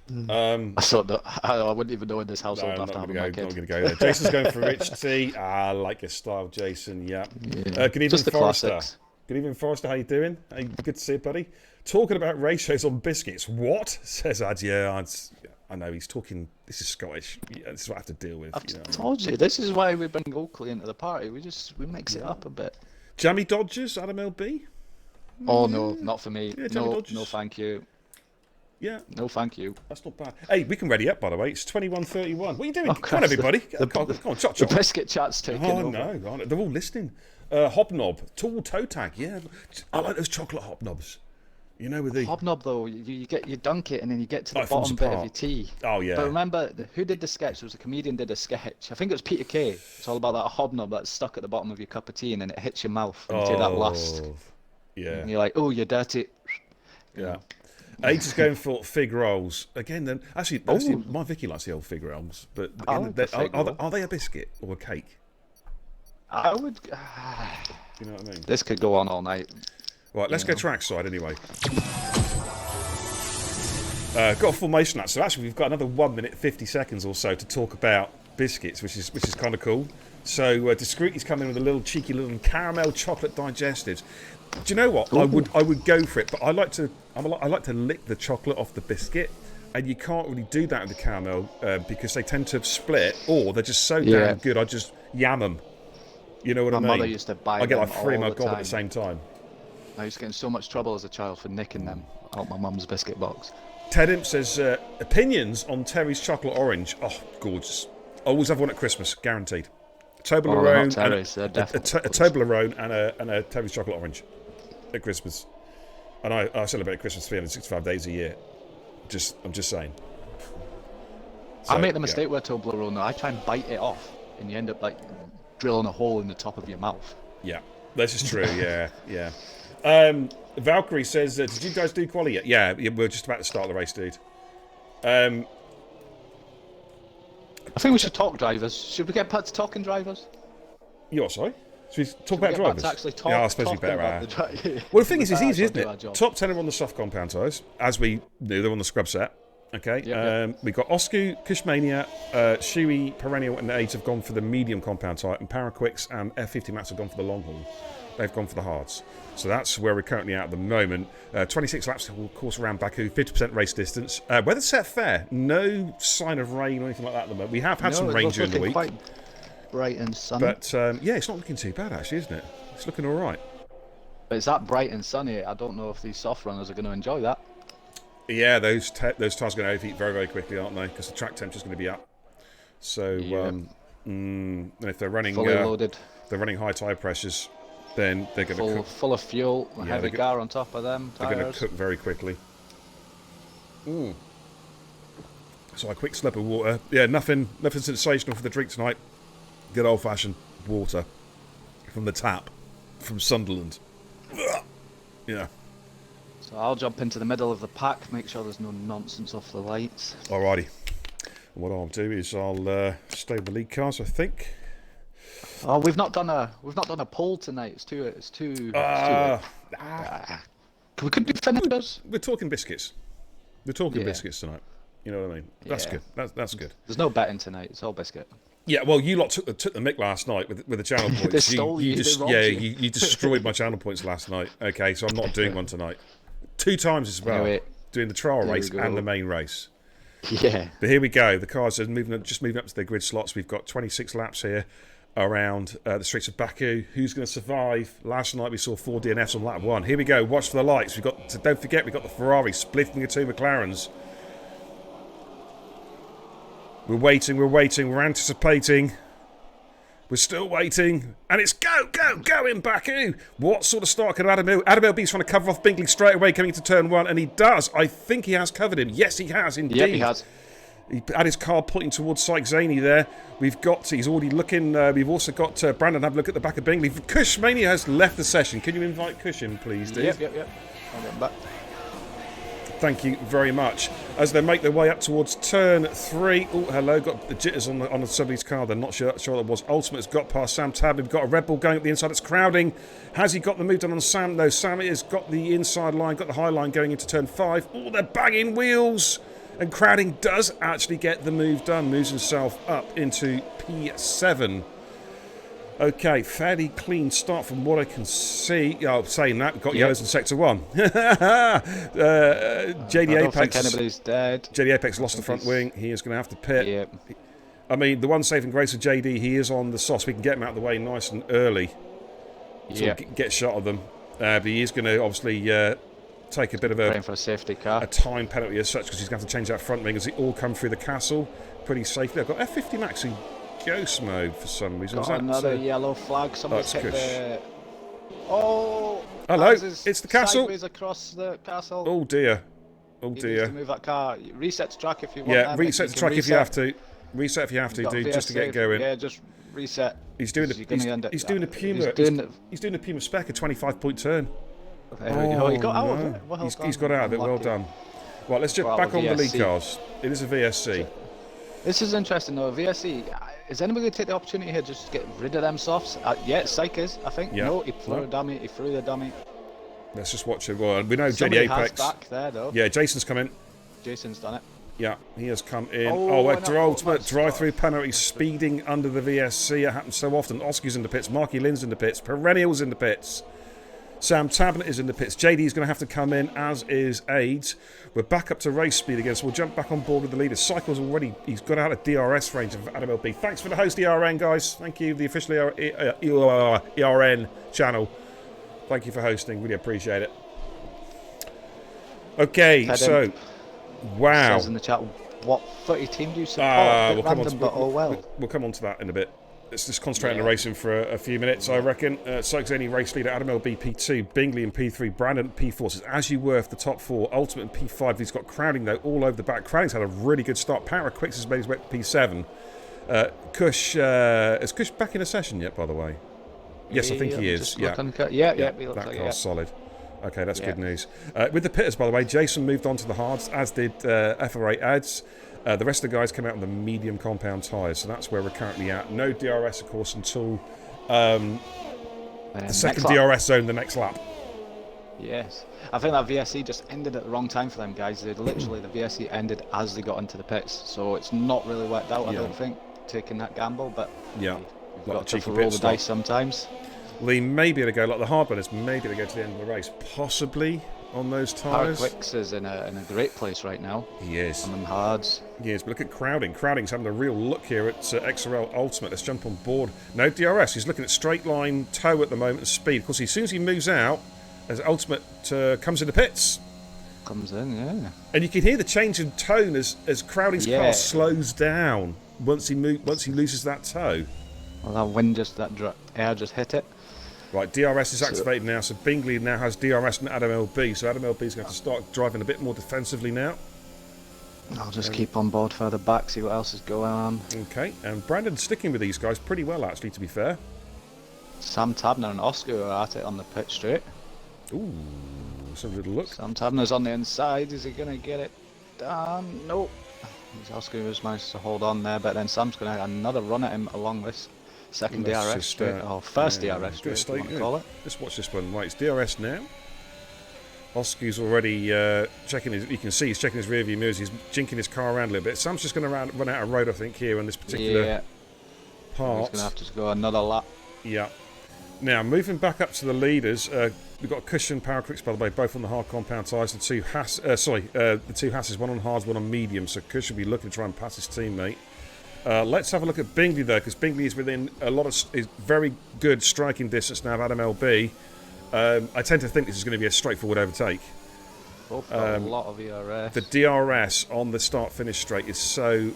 I thought that I wouldn't even know in this household after having my kid. I'm not going to go there. Jason's going for Rich Tea. I like your style, Jason. Yeah. Good evening, Just the Forrester. classics. Good evening, Forrester. How you doing? Good to see you, buddy. Talking about ratios on biscuits. What? Says Ad. Yeah, I know he's talking. This is Scottish. Yeah, this is what I have to deal with. I've told you. This is why we bring Oakley into the party. We mix it up a bit. Jammy Dodgers, Adam LB. Oh no, not for me. Yeah, no, thank you. Yeah. No, thank you. That's not bad. Hey, we can ready up, by the way. It's 21:31. What are you doing? Come on, everybody. Come on, chop. The biscuit chat's taking over. No, they're all listening. Hobnob, tall toe tag. Yeah, I like those chocolate hobnobs. You know, with the hobnob though, you dunk it and then you get to the bottom bit of your tea. Oh yeah. But remember, who did the sketch? There was a comedian did a sketch. I think it was Peter Kay. It's all about that hobnob that's stuck at the bottom of your cup of tea and then it hits your mouth and you take that last. Yeah. And you're like, oh, you're dirty. Yeah. Age is going for fig rolls again. Then actually, my Vicky likes the old fig rolls, but are they a biscuit or a cake? I would. You know what I mean? This could go on all night. Right, let's go trackside anyway. Got a formation that, so actually we've got another 1 minute 50 seconds or so to talk about biscuits, which is kind of cool. So Discreetly's coming with a little cheeky little caramel chocolate digestives. Do you know what? I would go for it, but I like to lick the chocolate off the biscuit, and you can't really do that with the caramel because they tend to split, or they're just so damn good. I just yam them. You know what I mean? My mother used to buy I get them like 3 in my all the gob at time. the same time. I used to get in so much trouble as a child for nicking them out my mum's biscuit box. Ted Imp says opinions on Terry's chocolate orange. Oh, gorgeous! Always have one at Christmas, guaranteed. Toblerone, a Toblerone and a Terry's chocolate orange at Christmas. And I celebrate Christmas 365 days a year. I'm just saying. So, I make the mistake with Toblerone. I try and bite it off, and you end up like drilling a hole in the top of your mouth. Yeah, this is true. Yeah. Valkyrie says, did you guys do quali yet? Yeah, we're just about to start the race, dude. I think we should talk drivers. Should we get back to talking drivers? You're sorry? Should we talk Should about we get drivers? back to actually talk, yeah, I suppose we talking better. about the Well, the thing is, it's better easy, actually isn't do our it? job. Top 10 are on the soft compound tyres, as we knew. They're on the scrub set. Okay. Yep. We've got Oscu, Kushmania, Shui, Perennial, and the Aids have gone for the medium compound tyre, and Paraquicks and F50 Max have gone for the long haul. They've gone for the hards. So that's where we're currently at the moment. 26 laps, of course, around Baku, 50% race distance. Weather's set fair. No sign of rain or anything like that at the moment. We have had some rain during the week. Quite bright and sunny. But, yeah, it's not looking too bad, actually, isn't it? It's looking all right. But it's that bright and sunny. I don't know if these soft runners are going to enjoy that. Yeah, those tyres are going to overheat very, very quickly, aren't they? Because the track temperature's going to be up. So, and if they're running Fully loaded, they're running high tyre pressures, then they're going to cook. full of fuel, Yeah, heavy gar on top of them. They're going to Tyres. cook very quickly. So a quick slip of water. Yeah, nothing sensational for the drink tonight. Good old-fashioned water from the tap from Sunderland. Yeah. So I'll jump into the middle of the pack, make sure there's no nonsense off the lights. Alrighty. What I'll do is I'll stay with the lead cars, I think. Oh, we've not done a poll tonight. It's too late. We could do finishers. We're talking biscuits. We're talking biscuits tonight. You know what I mean? That's good. That's good. There's no betting tonight. It's all biscuit. Yeah, well, you lot took the mick last night with the channel points. They stole you. They robbed you. You destroyed my channel points last night. Okay, so I'm not doing one tonight. 2 times as well. Anyway, doing the trial race we and go. the main race. Yeah. But here we go. The cars are moving up to their grid slots. We've got 26 laps here around the streets of Baku. Who's going to survive? Last night we saw 4 DNFs on lap 1. Here we go. Watch for the lights. Don't forget, we've got the Ferrari splitting the 2 McLarens. We're waiting. We're anticipating. We're still waiting. And it's go in Baku. What sort of start can Adam B's trying to cover off Bingley straight away coming into turn 1, and he does. I think he has covered him. Yes, he has indeed. Yep, he has. He had his car pointing towards Syke Zaney there. He's already looking. We've also got Brandon have a look at the back of Bingley. Kush Mania has left the session. Can you invite Kush in, please, Dave? Yep. I'll get him back. Thank you very much. As they make their way up towards turn 3. Oh, hello. Got the jitters on somebody's car. They're not sure it was. Ultimate's got past Sam Tab. We've got a Red Bull going up the inside. It's crowding. Has he got the move done on Sam? No, Sam has got the inside line, got the high line going into turn 5. Oh, they're banging wheels. And crowding does actually get the move done. Moves himself up into P7. Okay, fairly clean start from what I can see. Oh, saying that, we've got yellows in Sector 1. JD I don't Apex. think anybody's dead. JD Apex lost the front wing. He is going to have to pit. Yep. I mean, the one saving grace of JD, he is on the sauce. We can get him out of the way nice and early. Yeah. Get shot of them. But he is going to obviously take a bit of Praying for a safety car. a time penalty as such, because he's going to have to change that front wing as they all come through the castle pretty safely. I've got F50 Max in ghost mode for some reason. Got another yellow flag. Somebody's hit Kush. the... Oh! Hello, Maz is it's the castle. Sideways across the castle. Oh dear. He needs to move that car. Reset the track if you want. Yeah, them. reset the can track if you reset. have to. Reset if you have to, You've got dude, just to get VSC. going. Yeah, just reset. He's doing You're gonna end he's it- doing a Puma. He's doing a Puma spec, a 25-point turn. There we go. He got out of no. it. Well He's done. got out of it. Well Unlucky. done. Right, let's jump Well, back on the lead VSC. cars. It is a VSC. This is interesting though. VSC. Is anybody going to take the opportunity here just to get rid of them softs? Yeah, Syke is, I think. Yeah. No, he threw No. a dummy. He threw the dummy. Let's just watch it. Well, we know Somebody JD Apex. has back there though. Yeah, Jason's come in. Jason's done it. Yeah, he has come in. Oh, Oh, no, ultimate that's drive-through penalty speeding under the VSC. It happens so often. Oscar's in the pits. Marky Lynn's in the pits. Perennial's in the pits. Sam Tabernet is in the pits. JD's going to have to come in, as is Aids. We're back up to race speed again, so we'll jump back on board with the leader. Cycle's already, he's got out of DRS range of Adam LB. Thanks for the host, ERN, guys. Thank you, the official ERN channel. Thank you for hosting. Really appreciate it. Okay, Head so, in. wow. Says in the chat, what footy team do you support? We'll come on Random, but oh well. We'll come on to that in a bit. Let's just concentrate on the racing for a few minutes, I reckon. Sykes any race leader, Adam LB P2, Bingley in P3, Brandon P4. So as you were for the top 4, Ultimate in P5. He's got Crowding though all over the back. Crowding's had a really good start. Power Quicks has made his way to P7. Kush, is Kush back in a session yet, by the way? Yes, I think he is. Yeah, Yeah, he looks that like car's it. solid. Okay, that's good news. With the pitters, by the way, Jason moved on to the hards, as did FR8 Ads. The rest of the guys came out on the medium compound tyres, so that's where we're currently at. No DRS, of course, until the second DRS zone, the next lap. Yes. I think that VSE just ended at the wrong time for them guys. They literally, the VSE ended as they got into the pits, so it's not really worked out, I don't think, taking that gamble, but yeah, you've got to roll the dice sometimes. Lee may be able to go, like the hard runners, maybe to go to the end of the race, possibly on those tyres. Quicks is in a great place right now. He is. On them hards. He is, but look at Crowding. Crowding's having a real look here at XRL Ultimate. Let's jump on board. No DRS, he's looking at straight line toe at the moment of speed. Of course, as soon as he moves out, as Ultimate comes into pits. Comes in, yeah. And you can hear the change in tone as Crowding's car slows down once he loses that toe. Well, that wind air just hit it. Right, DRS is activated now, so Bingley now has DRS and Adam LB, so Adam LB is going to have to start driving a bit more defensively now. I'll just keep on board further back, see what else is going on. Okay, and Brandon's sticking with these guys pretty well, actually, to be fair. Sam Tabner and Oscar are at it on the pit straight. Ooh, let's have a little look. Sam Tabner's on the inside, is he going to get it done? Nope. Oscar has managed to hold on there, but then Sam's going to have another run at him along this. Second DRS straight, or first DRS straight, if you want to call it. Let's watch this one. Right, it's DRS now. Oscar's already checking his, you can see he's checking his rear view mirrors, he's jinking his car around a little bit. Sam's just going to run out of road, I think, here on this particular part. He's going to have to go another lap. Yeah. Now, moving back up to the leaders, we've got Cushion, Power Quicks, by the way, both on the hard compound tyres. The two Hasses, one on hards, one on medium, so Cushion will be looking to try and pass his teammate. Let's have a look at Bingley though, because Bingley is within a lot of is very good striking distance now of Adam LB. I tend to think this is going to be a straightforward overtake. A lot of ERS. The DRS on the start-finish straight is so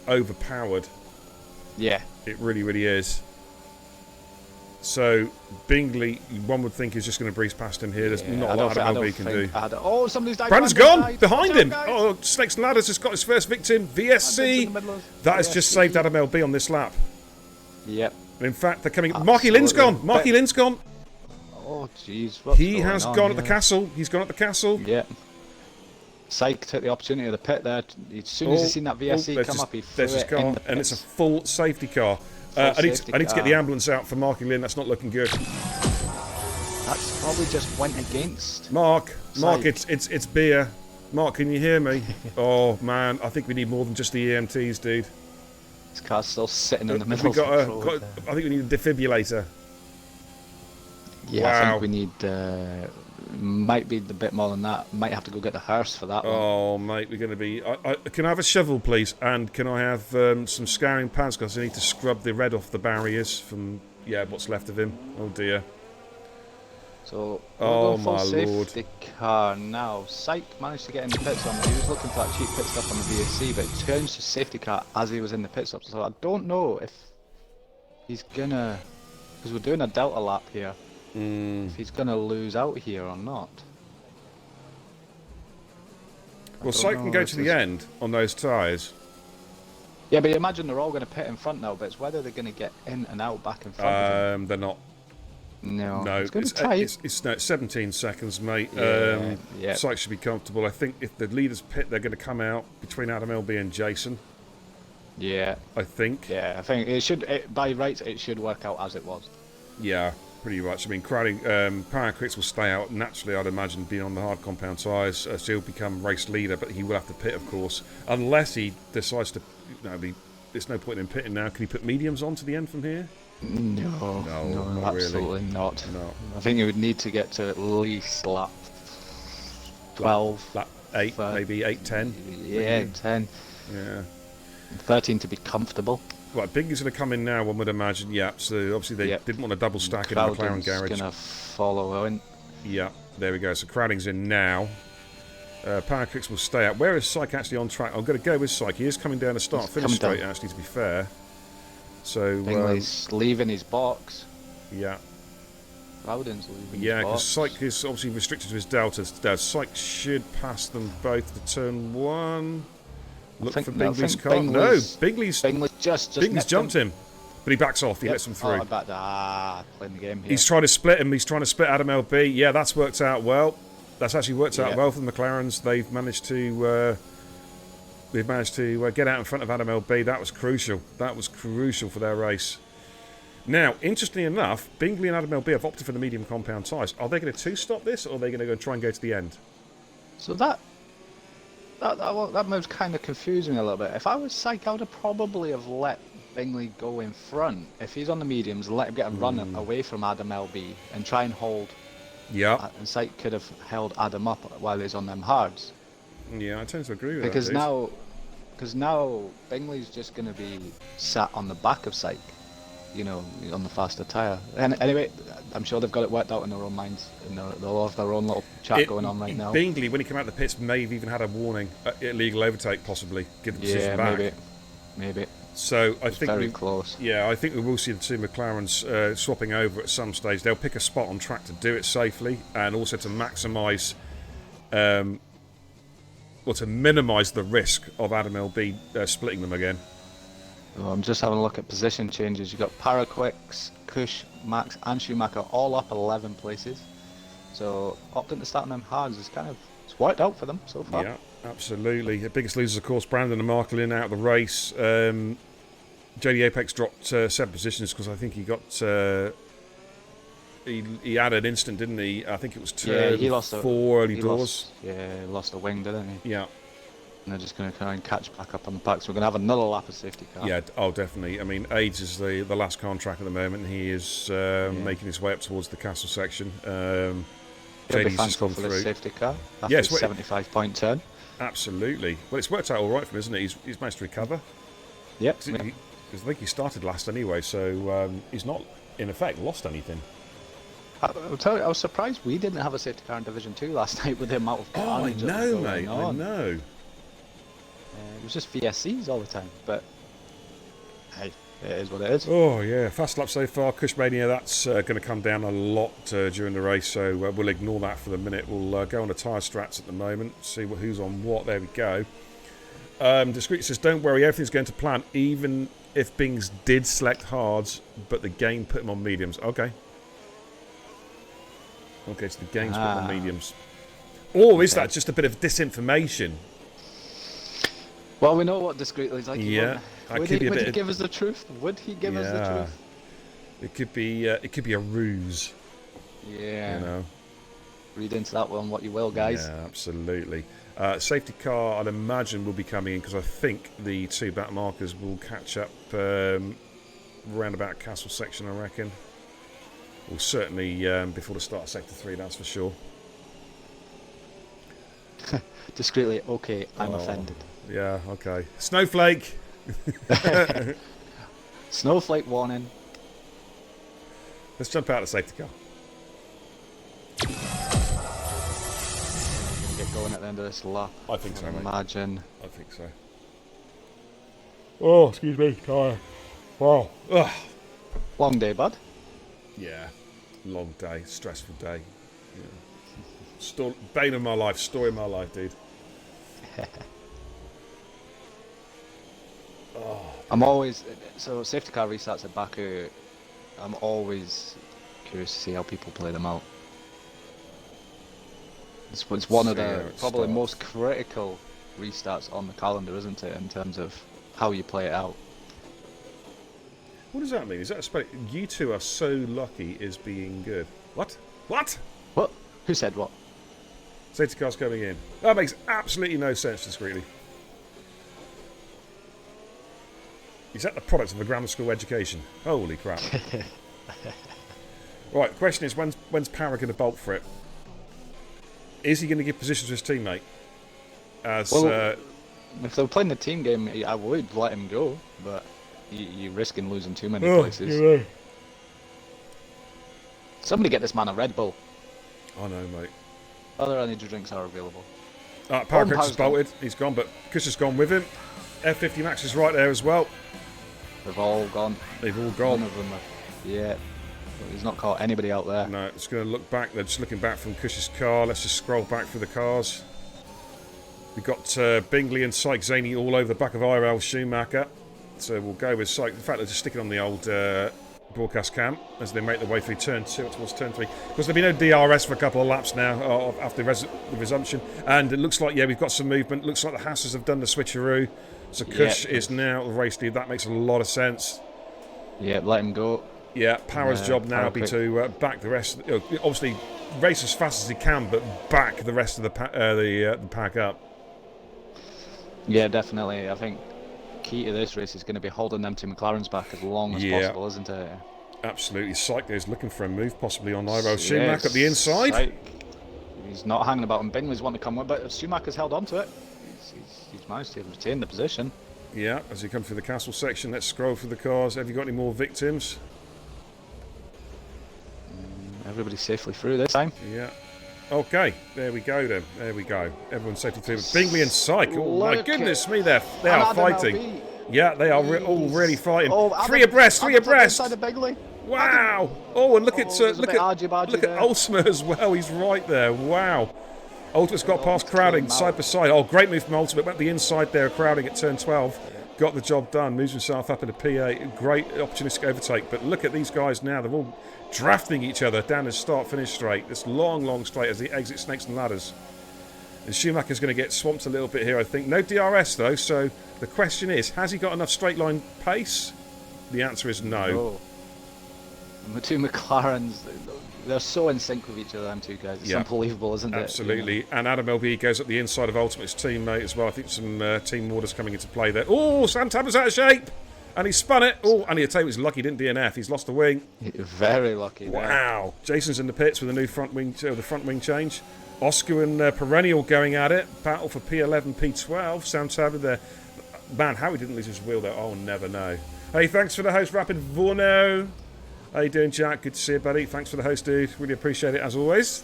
overpowered. Yeah, it really, really is. So Bingley, one would think, is just going to breeze past him here. There's not a lot Adam LB can do. Oh, somebody's died. Brandon's gone behind him. Oh, Snakes and Ladders has got his first victim. VSC. That has just saved Adam LB on this lap. Yep. In fact, they're coming. Marky Lynn's gone. Marky Lynn's gone. Oh, jeez. He has gone at the castle. He's gone at the castle. Yeah. Syke took the opportunity of the pit there. As soon as he seen that VSC come up, he threw it in the pits. And it's a full safety car. I need to get the ambulance out for Marky Lynn. That's not looking good. That's probably just went against. Mark, it's beer. Mark, can you hear me? Oh man, I think we need more than just the EMTs, dude. This car's still sitting in the middle. I think we need a defibrillator. Yeah, wow. I think we need. Might be a bit more than that. Might have to go get the hearse for that one. Oh, mate, we're going to be... can I have a shovel, please? And can I have some scouring pads? Because I need to scrub the red off the barriers from, what's left of him. Oh, dear. So, my safety car now. Syke managed to get in the pit stop. He was looking for that cheap pit stop on the VSC, but he turns to safety car as he was in the pit stop. So I don't know if he's going to... Because we're doing a delta lap here. If he's going to lose out here or not. Well, Syke can go to the end on those tyres. Yeah, but imagine they're all going to pit in front now, but it's whether they're going to get in and out back in front of him. They're not. No, it's going to be tight. It's 17 seconds, mate. Syke should be comfortable. I think if the leaders pit, they're going to come out between Adam LB and Jason. Yeah. I think. Yeah, I think it should, by rights, it should work out as it was. Yeah. Pretty much. I mean, Crowding, Power Quicks will stay out naturally, I'd imagine, being on the hard compound tyres. So he'll become race leader, but he will have to pit, of course, unless he decides to. There's no point in pitting now. Can he put mediums on to the end from here? No, not absolutely really. not. No. I think he would need to get to at least lap 12, lap 8, maybe 8, 10. Yeah, 10. Yeah. 13 to be comfortable. Right, Bingley's going to come in now, one would imagine. Yeah, so obviously they didn't want to double stack it in the McLaren garage. Going to follow in. Yeah, there we go. So Crowding's in now. Power Quicks will stay out. Where is Syke actually on track? I'm going to go with Syke. He is coming down the start-finish straight, actually, to be fair. So Bingley's leaving his box. Yeah. Crowding's leaving his box. Yeah, because Syke is obviously restricted to his deltas. Syke should pass them both to turn 1. Look for Bingley's car. No, Bingley's just jumped him. But he backs off. He lets them through. Playing the game here. He's trying to split him. He's trying to split Adam LB. Yeah, that's worked out well. That's actually worked out well for the McLarens. They've managed to get out in front of Adam LB. That was crucial. That was crucial for their race. Now, interestingly enough, Bingley and Adam LB have opted for the medium compound tyres. Are they going to two-stop this, or are they going to go try and go to the end? So that move's kind of confusing me a little bit. If I was Syke, I would have probably have let Bingley go in front. If he's on the mediums, let him get a run away from Adam LB and try and hold. Yeah. And Syke could have held Adam up while he's on them hards. Yeah, I tend to agree with because that. Because now Bingley's just going to be sat on the back of Syke, you know, on the faster tyre. And anyway, I'm sure they've got it worked out in their own minds, and they'll have their own little chat going on right now. Bingley, when he came out of the pits, may have even had a warning, illegal overtake, possibly give the position back. Maybe. So I think very close. Yeah, I think we will see the two McLarens swapping over at some stage. They'll pick a spot on track to do it safely, and also to maximise, to minimise the risk of Adam LB splitting them again. Oh, I'm just having a look at position changes. You've got Paraquix, Kush, Max, and Schumacher all up 11 places. So opting to start on them hards is it's worked out for them so far. Yeah, absolutely. The biggest losers, of course, Brandon and Marklin out of the race. JD Apex dropped 7 positions because I think he got he had an instant, didn't he? I think it was turn 4 early doors. He lost a wing, didn't he? Yeah. And they're just going to try and catch back up on the pack. So we're going to have another lap of safety car. Yeah, definitely. I mean, AIDS is the last contract at the moment. He is making his way up towards the castle section. He'll be thankful for the safety car after his 75-point turn. Absolutely. Well, it's worked out all right for him, isn't it? He's managed to recover. Yep. Because I think he started last anyway, so he's not, in effect, lost anything. I'll tell you, I was surprised we didn't have a safety car in Division 2 last night with the amount of carnage. Oh, I know, mate. I know. It was just VSCs all the time, but hey, it is what it is. Oh, yeah. Fast lap so far. Cushmania, that's going to come down a lot during the race, so we'll ignore that for the minute. We'll go on the tyre strats at the moment, see who's on what. There we go. Discreet says, don't worry, everything's going to plan, even if Bings did select hards, but the game put him on mediums. Okay. Okay, so the game's put him on mediums. Or is that just a bit of disinformation? Well, we know what Discreetly is like. Yeah. Would he give us the truth? Would he give us the truth? It could be a ruse. Yeah. You know. Read into that one what you will, guys. Yeah, absolutely. Safety car, I'd imagine, will be coming in because I think the 2 back markers will catch up round about Castle section, I reckon. Well, certainly before the start of Sector 3, that's for sure. Discreetly, okay, I'm offended. Yeah, okay. Snowflake! Snowflake warning. Let's jump out of the safety car. Get going at the end of this lap. I think so, mate. Imagine. I think so. Oh, excuse me. Tired. Wow. Ugh. Long day, bud. Yeah. Long day. Stressful day. Yeah. Bane of my life. Story of my life, dude. I'm always... So, safety car restarts at Baku, I'm always curious to see how people play them out. It's one of the probably most critical restarts on the calendar, isn't it, in terms of how you play it out. What does that mean? Is that you two are so lucky is being good? What? What? What? Who said what? Safety car's coming in. That makes absolutely no sense, Discreetly. Is that the product of a grammar school education? Holy crap. Right, the question is, when's Power going to bolt for it? Is he going to give position to his teammate? If they were playing the team game, I would let him go, but you're risking losing too many places. You're right. Somebody get this man a Red Bull. I know, mate. Other energy drinks are available. Power Chris has bolted. He's gone, but Kush has gone with him. F50 Max is right there as well. They've all gone. They've all gone. None of them are, yeah. He's not caught anybody out there. No, it's going to look back. They're just looking back from Kush's car. Let's just scroll back through the cars. We've got Bingley and Syke Zaney all over the back of IRL Schumacher. So we'll go with Syke. In fact, they're just sticking on the old broadcast cam as they make their way through turn 2 towards turn 3. Because there'll be no DRS for a couple of laps now after the resumption. And it looks like, yeah, we've got some movement. Looks like the Hassers have done the switcheroo. So Kush is now the race lead. That makes a lot of sense. Yeah, let him go. Yeah, Power's job now will be to back the rest. Obviously, race as fast as he can, but back the rest of the pack up. Yeah, definitely. I think key to this race is going to be holding them to McLaren's back as long as possible, isn't it? Absolutely. Syke is looking for a move, possibly on Iro Schumacher at the inside. Syke, he's not hanging about, and Bingley's wanting to come with, but Schumacher's held on to it. He's managed to retain the position. Yeah, as you come through the castle section, let's scroll through the cars. Have you got any more victims? Everybody's safely through this time. Yeah. Okay, there we go then. There we go. Everyone's safely through. Bingley and Syke. Oh my goodness me, they are fighting. Yeah, they are all really fighting. Three abreast. Wow. Oh, and look at Ultima as well. He's right there. Wow. Ultimate's got past crowding side by side. Oh, great move from Ultimate. Went the inside there, crowding at turn 12. Got the job done. Moves himself up into P8. Great opportunistic overtake. But look at these guys now. They're all drafting each other down the start-finish straight. This long straight as they exit Snakes and Ladders. And Schumacher's going to get swamped a little bit here, I think. No DRS, though. So the question is, has he got enough straight-line pace? The answer is no. The two McLarens, they're so in sync with each other, them two guys. It's unbelievable, isn't it? Absolutely. And Adam LB goes up the inside of Ultimate's teammate as well. I think some team orders coming into play there. Oh, Sam Tabber's out of shape. And he spun it. Oh, and he'll tell you he's lucky he didn't DNF. He's lost the wing. Very lucky. Wow. Jason's in the pits with a new front wing change. Oscar and Perennial going at it. Battle for P11, P12. Sam Tabber there. Man, how he didn't lose his wheel there, I'll never know. Hey, thanks for the host, Rapid Vorno. How you doing, Jack? Good to see you, buddy. Thanks for the host, dude. Really appreciate it, as always.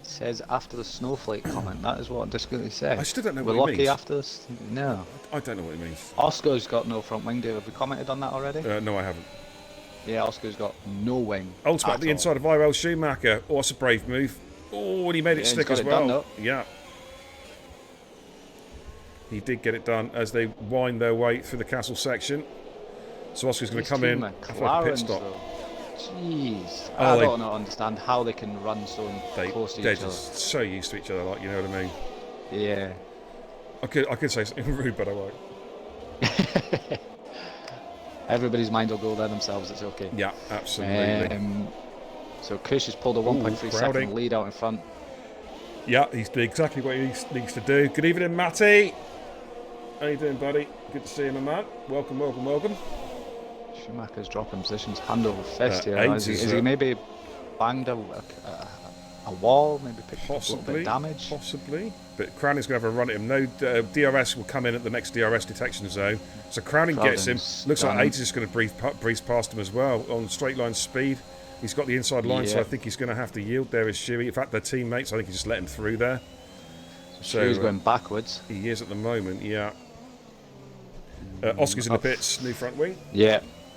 Says after the snowflake comment. That is what I discreetly said. I still don't know what it means. We're lucky after this. No. I don't know what it means. Oscar's got no front wing, Dave. Have we commented on that already? No, I haven't. Yeah, Oscar's got no wing. Ultimate at the inside of Irel Schumacher. Oh, that's a brave move. Oh, and he made it stick as well. Yeah. He did get it done as they wind their way through the castle section. So Oscar's going to come in after a pit stop. Jeez. I don't understand how they can run so close to each other. They're just so used to each other, like, you know what I mean? Yeah. I could say something rude, but I won't. Everybody's mind will go there themselves, it's okay. Yeah, absolutely. So Kush has pulled a 1.3 second lead out in front. Yeah, he's doing exactly what he needs to do. Good evening, Matty. How you doing, buddy? Good to see you, my man. Welcome. Schumacher's dropping positions hand over fist here. Is he maybe banged a wall, maybe picked up a little bit of damage? Possibly. But Crowning's going to have a run at him. No DRS will come in at the next DRS detection zone. So Crowning gets him. Looks like Aids is going to breeze past him as well on straight line speed. He's got the inside line, so I think he's going to have to yield there as Shuey. In fact, their teammates, I think he just let him through there. So he's going backwards. He is at the moment, yeah. Oscar's in the pits, new front wing.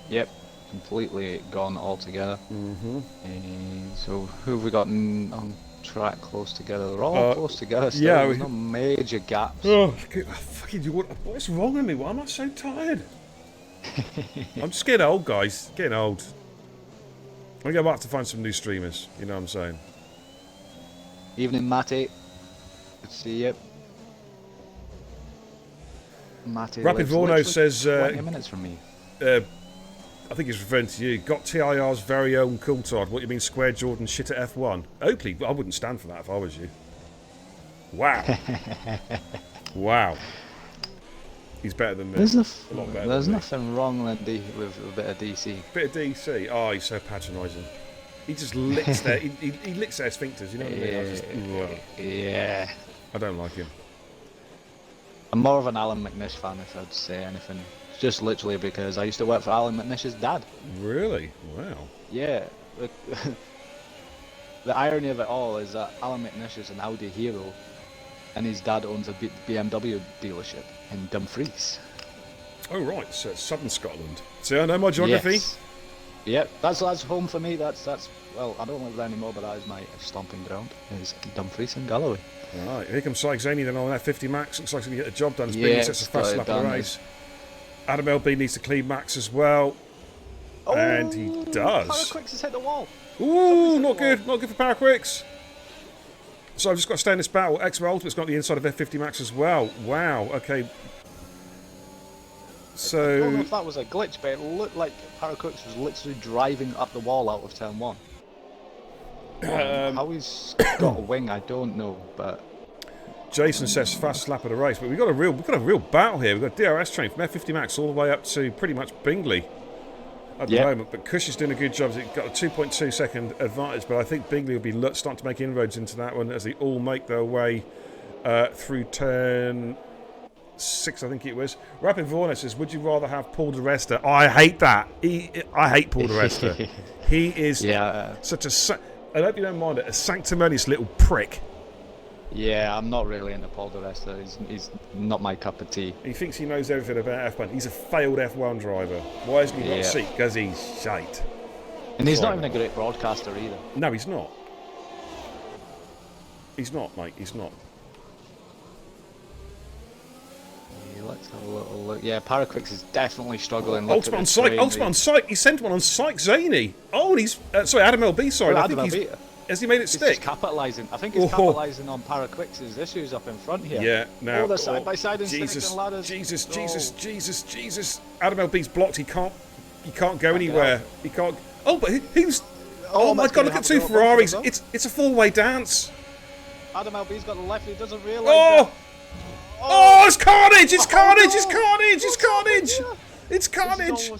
Yep, completely gone altogether. So who have we got on track close together? They're all close together still. Yeah, there's no major gaps. What's wrong with me? Why am I so tired? I'm just getting old, guys. Getting old. I'm going to go back to find some new streamers, you know what I'm saying? Evening, Matty. Good to see you. Matty Rapid Vorno says 20 minutes from me. I think he's referring to you. Got TIR's very own Coulthard. What you mean, Square Jordan shit at F1? Oakley, I wouldn't stand for that if I was you. Wow. Wow. He's better than me. There's nothing wrong with a bit of DC. Bit of DC. Oh, he's so patronising. He just licks their he licks their sphincters. You know what I mean? Yeah. I don't like him. I'm more of an Alan McNish fan, if I'd say anything. Just literally because I used to work for Alan McNish's dad. Really? Wow. Yeah. The irony of it all is that Alan McNish is an Audi hero, and his dad owns a BMW dealership in Dumfries. Oh right, so it's southern Scotland. See, I know my geography. Yes. Yep, that's home for me. That's well, I don't live there anymore, but that is my stomping ground. Is Dumfries and Galloway. Right, here comes Sykes Zaney then on that 50 max. Looks like he's going to get the job done. Yeah, Sets a fast lap of the race. Adam LB needs to clean Max as well. Oh, and he does. Paraquicks has hit the wall. Ooh, not good. Not good for Paraquicks. So I've just got to stay in this battle. X-Ray Ultimate's got the inside of F50 Max as well. Wow, okay. So I don't know if that was a glitch, but it looked like Paraquicks was literally driving up the wall out of turn 1. How he's got a wing, I don't know, but Jason sets fastest lap of the race. But we've got a real battle here. We've got DRS train from F50 Max all the way up to pretty much Bingley at the moment. But Cush is doing a good job. He's got a 2.2 second advantage, but I think Bingley will be starting to make inroads into that one as they all make their way through turn 6, I think it was. Rapid Vorna says, would you rather have Paul di Resta? Oh, I hate that. I hate Paul di Resta. He is such a, I hope you don't mind it, a sanctimonious little prick. Yeah, I'm not really into Paul di Resta. He's not my cup of tea. He thinks he knows everything about F1. He's a failed F1 driver. Why hasn't he got a seat? Because he's shite. And he's not even a great broadcaster either. No, he's not. He's not, mate. He's not. Let's have a little look. Yeah, Paraquicks is definitely struggling. Ultimate on Syke. Ultimate on Syke. He sent one on Syke Zaney. Oh, and he's sorry, Adam LB. Sorry, well, I think has he made it stick? He's capitalising. I think he's capitalising on Paraquicks' issues up in front here. Yeah. Now. Oh, they're side by side in Jesus, ladders. Jesus. Adam LB's blocked. He can't go anywhere. He can't. Oh, but who's? Oh my God! Look at 2 Ferraris. It's a 4-way dance. Adam LB's got the left. He doesn't realise. Oh. Oh, it's carnage! It's carnage! It's carnage! It's carnage! It's carnage!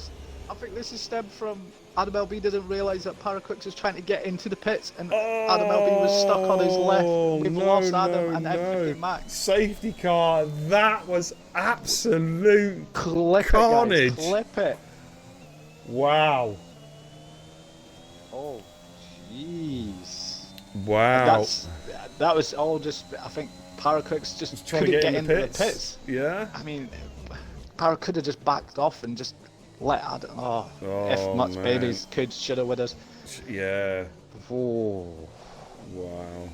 I think this is stemmed from Adam LB didn't realise that Paraquicks was trying to get into the pits and Adam LB was stuck on his left. We've lost Adam and everything Max. Safety car, that was absolute carnage. Clip it. Wow. Oh, jeez. Wow. That was all just, I think, Paraquicks just couldn't get into the pits. Yeah. I mean, Para could have just backed off and just let Adam. If Mutt's babies should have with us. Yeah. Oh. Wow.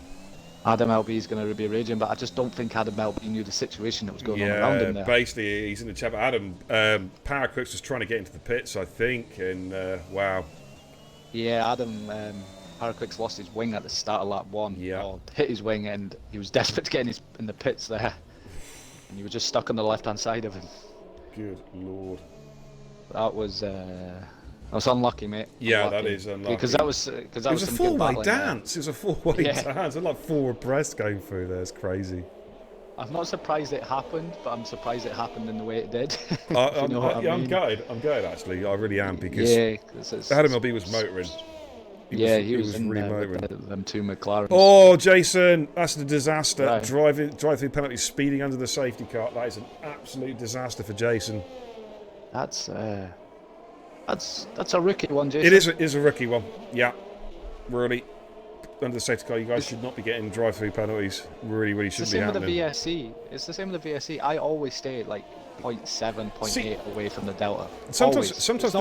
Adam LB is going to be raging, but I just don't think Adam LB knew the situation that was going on around him there. Basically, he's in the chat. Adam, Paraquicks was trying to get into the pits, I think, and wow. Yeah, Adam. Paraquicks lost his wing at the start of lap 1, or hit his wing, and he was desperate to get in the pits there, and he was just stuck on the left-hand side of him. Good lord. That was unlucky, mate. Yeah, that is unlucky. Because that was some a 4-way dance. It was a 4-way dance. It like 4 abreast going through there. It's crazy. I'm not surprised it happened, but I'm surprised it happened in the way it did. I'm gutted. I'm gutted actually. I really am because Adam LB was motoring. He was really motoring. Them 2 McLarens. Oh, Jason, that's a disaster. Right. Drive-through penalty, speeding under the safety car. That is an absolute disaster for Jason. That's a rookie one, Jason. It is a rookie one. Yeah, really. Under the safety car, you guys should not be getting drive-through penalties. Really shouldn't be happening. It's the same with the VSC. It's the same with the VSC. I always stay like 0.7, 0.8 away from the delta. Sometimes the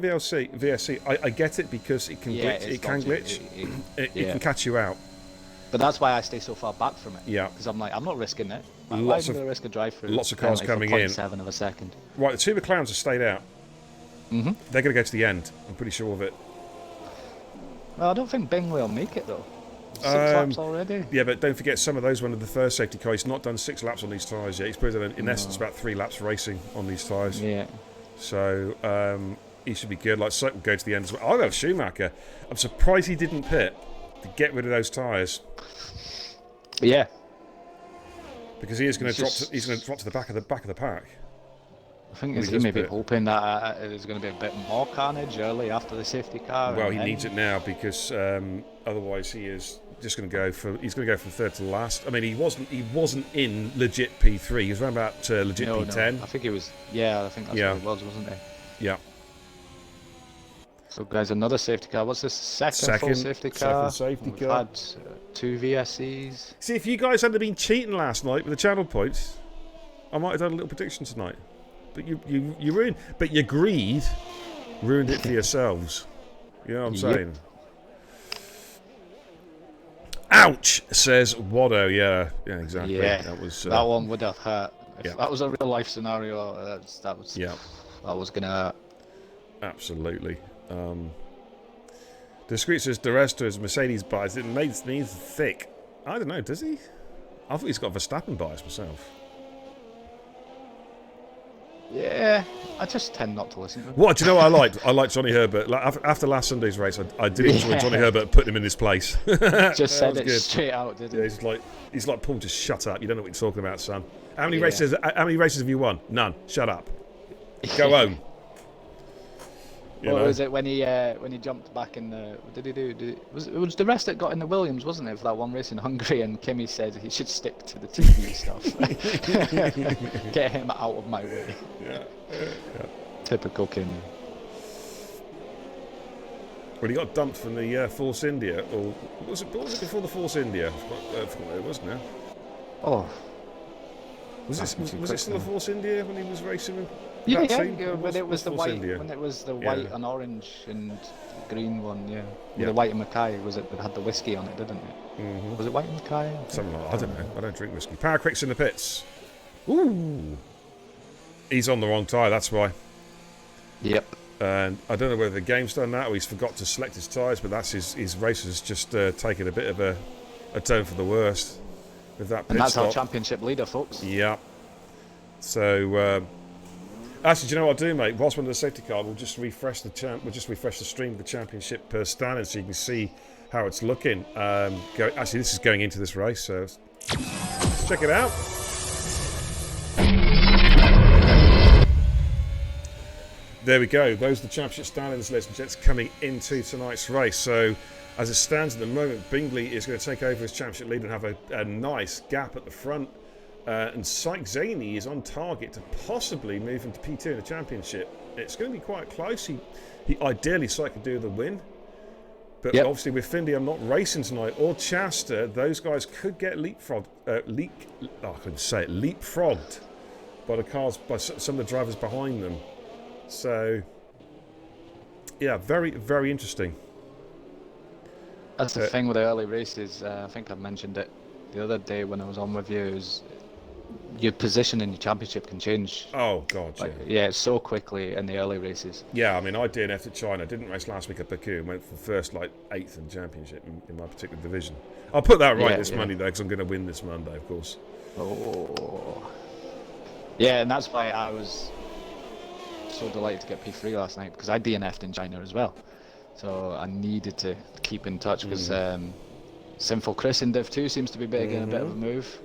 VSC, I get it because it can glitch. It can glitch. It can catch you out. But that's why I stay so far back from it. Yeah. Because I'm like, I'm not risking it. Why am I going to risk a drive-through? Lots of cars coming in. 0.7 of a second. Right, the 2 McLarens have stayed out. They're going to go to the end. I'm pretty sure of it. Well, I don't think Bingley will make it though. 6 laps already. Yeah, but don't forget some of those went to the first safety car. He's not done 6 laps on these tyres yet. He's probably done, in essence, about 3 laps racing on these tyres. Yeah. So he should be good. Like Syke will go to the end as well. I'll go Schumacher. I'm surprised he didn't pit to get rid of those tyres. Yeah. Because he is going to drop. He's going to drop to the back of the pack. I think he may be hoping that there's going to be a bit more carnage early after the safety car. Well, he needs it now because otherwise he is just going to go for. He's going to go from 3rd to last. I mean, he wasn't in legit P3. He was around about legit P10. No. I think he was. Yeah, I think that's what he was, wasn't he? Yeah. So, guys, another safety car. What's this? Second full safety car. Second safety car. We've had 2 VSCs. See, if you guys hadn't been cheating last night with the channel points, I might have done a little prediction tonight. But you ruined. But your greed ruined it for yourselves. You know what I'm saying? Ouch, says Wado. Yeah, exactly. Yeah, that was that one would have hurt. If yeah. that was a real life scenario, that was gonna hurt. Absolutely. Discreet says the rest of his Mercedes bias. It needs thick. I don't know. Does he? I thought he's got Verstappen bias myself. Yeah, I just tend not to listen to him. What do you know? What I liked? I liked Johnny Herbert. Like, after last Sunday's race, I did enjoy Johnny Herbert putting him in his place. Just said it straight out, didn't he? Yeah, he's like Paul. Just shut up. You don't know what you're talking about, son. How many races? How many races have you won? None. Shut up. Go home. What was it when he jumped back in the? What did he do? It was the rest that got in the Williams, wasn't it, for that one race in Hungary? And Kimi said he should stick to the TV stuff. Get him out of my way. Yeah. Typical Kimi. Well, he got dumped from the Force India, or was it before the Force India? I forgot what it was now. Oh. Was it still the Force India when he was racing with? Yeah, when it was the white, India? when it was the white and orange and green one, With the white and Mackay, it had the whiskey on it, didn't it? Mm-hmm. Was it white and Mackay? Something like that. I don't know. I don't drink whiskey. Power Crick's in the pits. Ooh. He's on the wrong tyre, that's why. Yep. And I don't know whether the game's done that or he's forgot to select his tyres, but that's his race has just taken a bit of a turn for the worst with that pit And that's stop. our championship leader, folks. Yeah. So, actually, do you know what I'll do, mate? Whilst we're on the safety car, we'll just refresh the stream of the championship standing so you can see how it's looking. Actually, this is going into this race, so let's check it out. There we go. Those are the championship standings, ladies and gents, coming into tonight's race. So, as it stands at the moment, Bingley is going to take over as championship leader and have a nice gap at the front. And Syke Zaney is on target to possibly move into P2 in the championship. It's going to be quite close. He ideally, Syke could do the win. But obviously with Findy, I'm not racing tonight, or Chester, those guys could get leapfrogged by the cars, by some of the drivers behind them. So, yeah, very, very interesting. That's the thing with the early races. I think I mentioned it the other day when I was on with you. Is your position in your championship can change. Oh God, so quickly in the early races. Yeah, I mean, I DNF'd at China. Didn't race last week at Baku and went for first, 8th in the championship in my particular division. I'll put that right this Monday though, because I'm going to win this Monday, of course. Oh. Yeah, and that's why I was so delighted to get P3 last night, because I DNF'd in China as well. So I needed to keep in touch, because Sinful Chris in Div 2 seems to be making a bit of a move.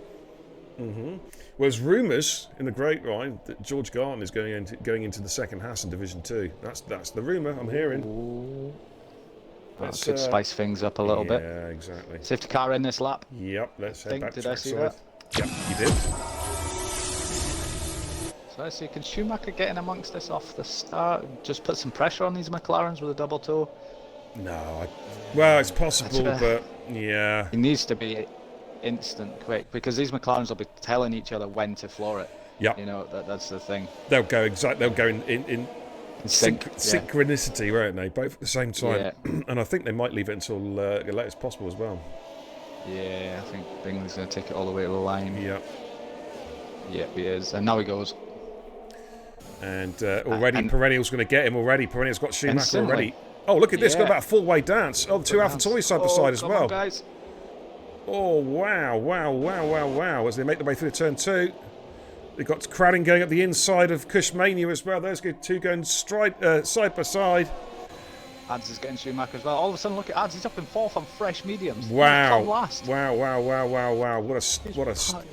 Well, there's rumours in the grapevine that George Garton is going into the second Haas in Division 2. That's the rumour I'm hearing. That could spice things up a little bit. Yeah, exactly. Safety car in this lap. Yep, let's head back to Did I see trackside. that? Yep, you did. So let's see, can Schumacher get in amongst this off the start? Just put some pressure on these McLarens with a double toe? No, well, it's possible, but yeah. He needs to be instant quick, because these McLarens will be telling each other when to floor it. Yeah. You know, that's the thing. They'll go in synchronicity, won't they? Both at the same time. Yeah. And I think they might leave it until late as possible as well. Yeah, I think Bingley's going to take it all the way to the line. Yeah. Yeah, he is. And now he goes. And already Perennial's going to get him already. Perennial's got Schumacher already. Oh, look at this. Yeah. Got about a full-way dance. Oh, the two Alpha Toys side by side as well. On, guys. Oh, wow. As they make their way through turn 2. They've got Craddock going up the inside of Cushmania as well. Those two going side by side. Ads is getting Schumacher as well. All of a sudden, look at Ads. He's up in 4th on fresh mediums. Wow. Last. Wow. What a...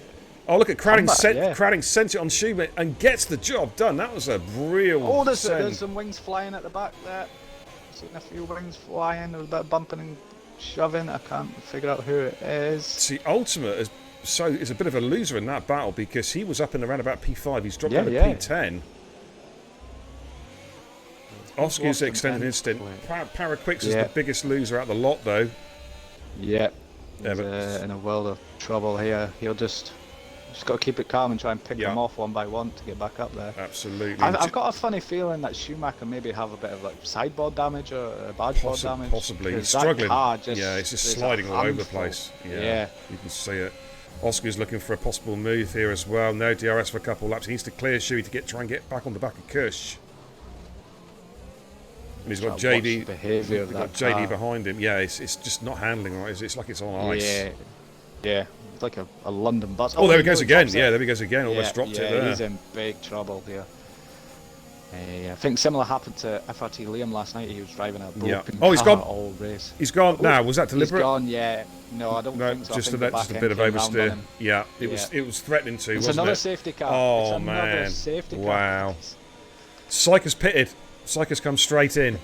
Oh, look at Craddock sent it on Schumacher and gets the job done. That was a real... Oh, there's some wings flying at the back there. Seen a few wings flying. There was a bit of bumping and shoving. I can't figure out who it is. See, Ultimate is a bit of a loser in that battle, because he was up and around about P5. He's dropped down to P10. Oscar's extended instant. Paraquix is the biggest loser out of the lot, though. Yeah. He's in a world of trouble here. He'll just Just got to keep it calm and try and pick Yeah. them off one by one to get back up there. Absolutely. I've got a funny feeling that Schumacher maybe have a bit of like sideboard damage or bargeboard damage. Possibly. He's 'cause that struggling. car just, Yeah, it's just there's a sliding all over the handful. place. Yeah. You can see it. Oscar's looking for a possible move here as well. No DRS for a couple laps. He needs to clear Shuey to try and get back on the back of Kush. And he's got Try to watch JD. the behaviour of He's got that JD car. behind him. Yeah, it's just not handling right. It's like it's on ice. Yeah. It's like a London bus. Oh, there he goes again. drops Yeah, it. there he goes again. Almost dropped it there. He's in big trouble here. I think similar happened to FRT Liam last night. He was driving a broken Oh, he's car gone. all race. He's gone now. Was that deliberate? He's gone, yeah. No, I don't No, think so. I just think a, the just a back bit of end came round on oversteer. him. Yeah, it Yeah. was threatening to, It's wasn't another it? safety car. Oh, It's another man. safety car. Wow. Syker's pitted. Syker's come straight in.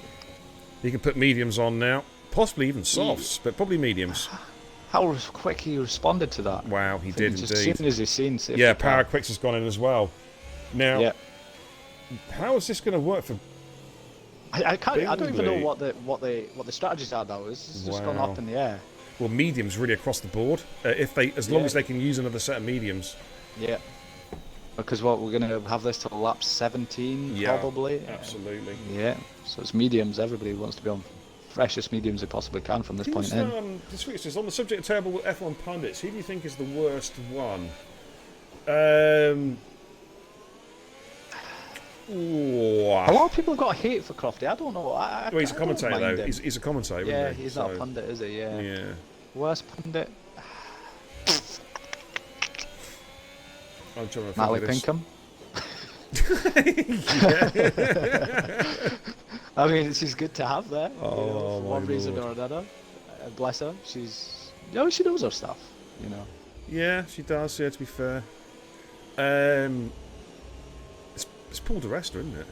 He can put mediums on now. Possibly even softs, but probably mediums. How quick he responded to that. Wow, he I think did just indeed. As soon as he's seen safety Yeah, car. Power Quicks has gone in as well. Now, Yeah. how is this going to work for... I don't even know Billy? what the strategies are though. It's just gone Wow. up in the air. Well, mediums really across the board. As long Yeah. as they can use another set of mediums. Yeah. Because we're gonna have this till lap 17 Yeah, probably. absolutely. Yeah. So it's mediums. Everybody wants to be on freshest mediums they possibly can from this point in. The switch is on the subject of terrible F1 pundits. Who do you think is the worst one? A lot of people have got hate for Crofty. I don't know. Well, he's a I don't commentator mind though. him. He's a commentator. Yeah, isn't he? he's not a pundit, is he? Yeah. Yeah. Worst pundit? I'm trying to Natalie think of Pinkham. I mean, she's good to have there. Oh, for my one reason Lord. or another. Bless her. She knows her stuff. You know. Yeah, she does. Yeah, to be fair. It's Paul de Resta, isn't it?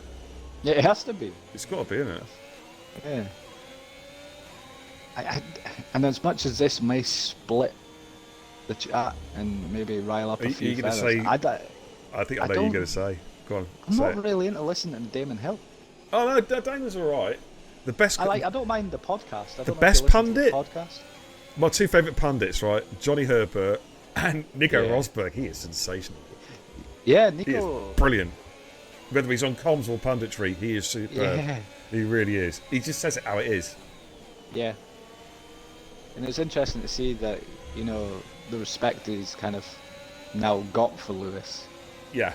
Yeah, it has to be. It's got to be, isn't it? Yeah. And as much as this may split the chat and maybe rile up Are a you few gonna feathers, say- I think I know what you're don't- going to say. Go on. I'm say not it. really into listening to Damon Hill. Oh no, Dana's all right. The best. I don't mind the podcast. I don't know if best you listen to the pundit? podcast. My two favourite pundits, right? Johnny Herbert and Nico Yeah. Rosberg. He is sensational. Yeah, He Nico. is brilliant. Whether he's on comms or punditry, he is superb. Yeah, He really is. He just says it how it is. yeah. And it's interesting to see that, you know, the respect he's kind of now got for Lewis. Yeah.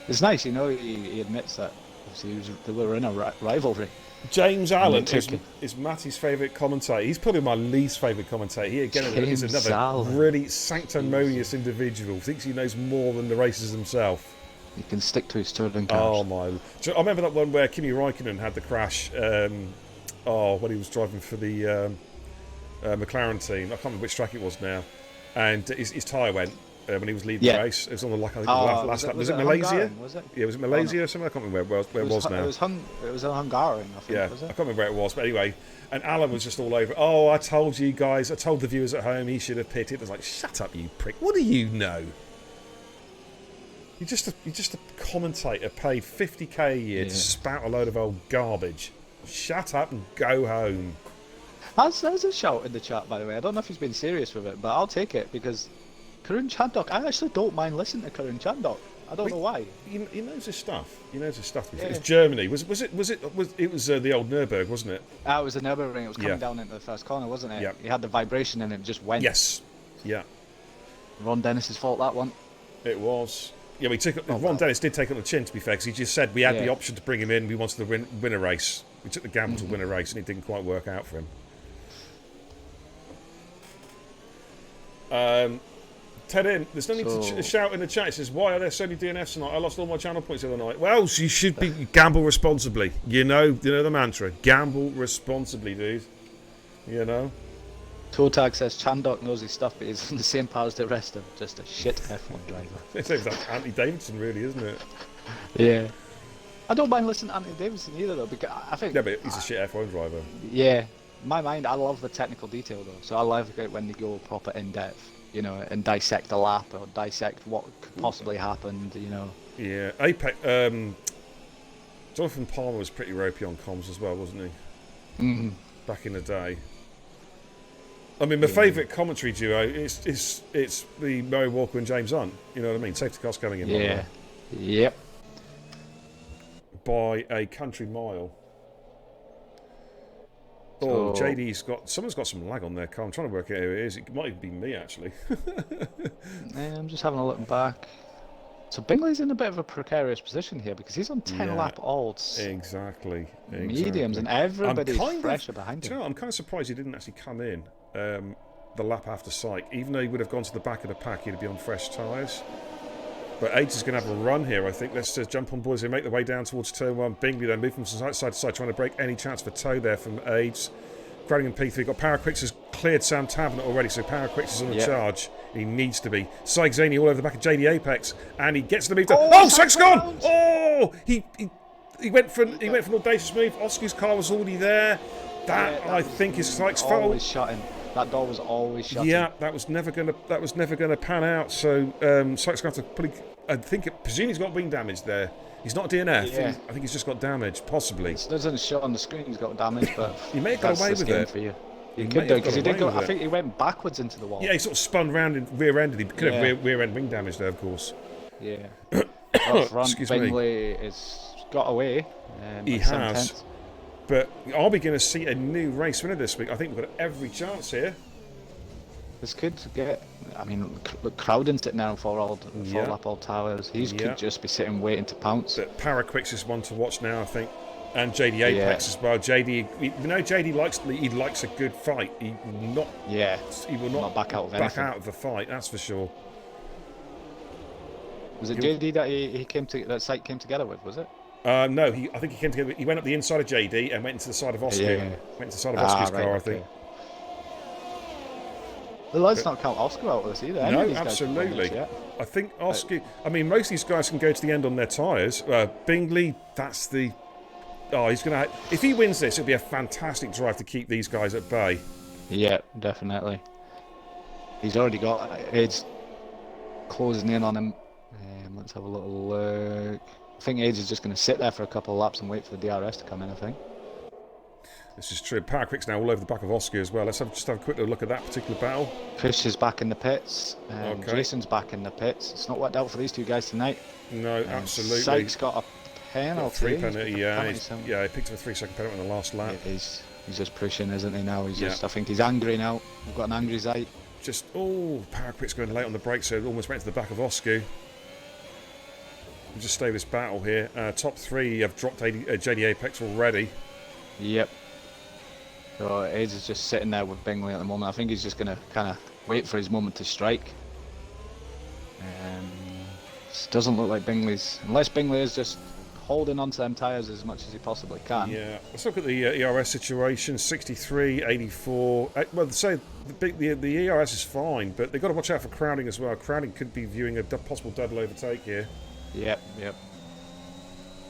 It's nice, you know, he admits that obviously they were in a rivalry. James Allen took it. is Matty's favourite commentator. He's probably my least favourite commentator. He again is James another Allen. really sanctimonious individual. Thinks he knows more than the races himself. He can stick to his touring Oh cars. my! So I remember that one where Kimi Räikkönen had the crash. When he was driving for the McLaren team. I can't remember which track it was now. And his tyre went when he was leading Yeah. the race. It was on the last lap. Was Was it Malaysia? Hungarian, was it? Yeah, was it Malaysia or something? I can't remember where it was now. It was a Hungarian, I think, Yeah, was I it? can't remember where it was, but anyway, and Alan was just all over. Oh, I told you guys, I told the viewers at home he should have pitted. I was like, shut up, you prick! What do you know? You're just a commentator paid 50k a year to spout a load of old garbage. Shut up and go home. There's a shout in the chat, by the way. I don't know if he's been serious with it, but I'll take it because Karun Chandok, I actually don't mind listening to Karun Chandok. I don't know why. He knows his stuff. He knows his stuff. Yeah. It's Germany. Was it the old Nürburgring, wasn't it? It was a Nürburgring. It was coming Yeah. down into the first corner, wasn't it? Yeah. He had the vibration and it just went. Yes. Yeah. Ron Dennis's fault, that one. It was. Yeah, Ron Dennis did take it on the chin, to be fair, because he just said we had the Yeah. option to bring him in. We wanted to win a race. We took the gamble to win a race, and it didn't quite work out for him. Ted in. There's no need to shout in the chat. It says, "Why are there so many DNFs tonight? I lost all my channel points the other night." Well, you should be gamble responsibly. You know the mantra: gamble responsibly, dude. You know. Toe Tag says Chandok knows his stuff, but he's on the same par as the rest of them. Just a shit F1 driver. It's like Anthony Davidson, really, isn't it? Yeah. I don't mind listening to Anthony Davidson either, though, because I think. Yeah, but he's a shit F1 driver. Yeah. In my mind, I love the technical detail, though. So I love it when they go proper in depth, you know, and dissect a lap or dissect what could possibly happen, you know. Yeah, Apex. Jonathan Palmer was pretty ropey on comms as well, wasn't he? Mm-hmm. Back in the day. I mean, my favourite commentary duo is it's the Murray Walker and James Hunt. You know what I mean? Safety cars coming in. Yeah. Yep. By a country mile. Oh, JD's someone's got some lag on their car. I'm trying to work out who it is. It might even be me, actually. I'm just having a look back. So Bingley's in a bit of a precarious position here because he's on 10 lap olds. Exactly. Mediums, and everybody's fresher behind him. You know, I'm kind of surprised he didn't actually come in the lap after Syke. Even though he would have gone to the back of the pack, he'd be on fresh tyres. But Age is going to have a run here, I think. Let's just jump on board as they make their way down towards turn 1. Bingley then move from side to side, trying to break any chance for tow there from Age. Crowding in P3. Got Paraquix has cleared Sam Tavernet already, so Paraquix is on the charge. He needs to be. Syke Zaney all over the back of JD Apex, and he gets the move. Syke's gone! Oh! He went for an audacious move. Oscar's car was already there. That I think is Syke's fault. Always shutting. That door was always shut. Yeah, that was never gonna pan out. So Syke's going to have to probably. I think presumably he's got wing damage there. He's not DNF. Yeah. I think he's just got damage, possibly. It doesn't show on the screen. He's got damage, but he may have got away with it. For you. He could do because he did go. I think he went backwards into the wall. Yeah, he sort of spun round and rear-ended. He could have rear-end wing damage there, of course. Yeah. Up front, Bingley has got away. He has. But are we going to see a new race winner this week? I think we've got every chance here. This could get. I mean, look, Crowden's sitting there on four lap old towers. He could just be sitting waiting to pounce. But Paraquix is one to watch now, I think, and JD Apex as well. JD, you know, JD likes a good fight. He will not back out of the fight. That's for sure. Was it JD that Syke came together with? Was it? No, I think he came together. He went up the inside of JD and went into the side of Oscar. Went into the side of Oscar's car, I think. Well, let's not count Oscar out of this either. No, absolutely. I think Oscar. I mean, most of these guys can go to the end on their tyres. Bingley, that's the. Oh, he's gonna. If he wins this, it'll be a fantastic drive to keep these guys at bay. Yeah, definitely. He's already got. It's closing in on him. Let's have a little look. I think Age is just going to sit there for a couple of laps and wait for the DRS to come in, I think. This is true. Paraquix now all over the back of Oscar as well. Let's just have a quick look at that particular battle. Chris is back in the pits. Jason's back in the pits. It's not worked out for these two guys tonight. No, absolutely. Syke's got a penalty. 3 penalty, he picked up a 3-second penalty on the last lap. Yeah, he's just pushing, isn't he, now? I think he's angry now. We've got an angry Syke. Paraquix going late on the brakes, so it almost went to the back of Oscar. We'll just stay this battle here. Top 3 have dropped JD Apex already. Yep. So Age is just sitting there with Bingley at the moment. I think he's just going to kind of wait for his moment to strike. It doesn't look like unless Bingley is just holding onto them tyres as much as he possibly can. Yeah. Let's look at the ERS situation. 63, 84. Well, say the ERS is fine, but they've got to watch out for crowding as well. Crowding could be viewing a possible double overtake here. Yep.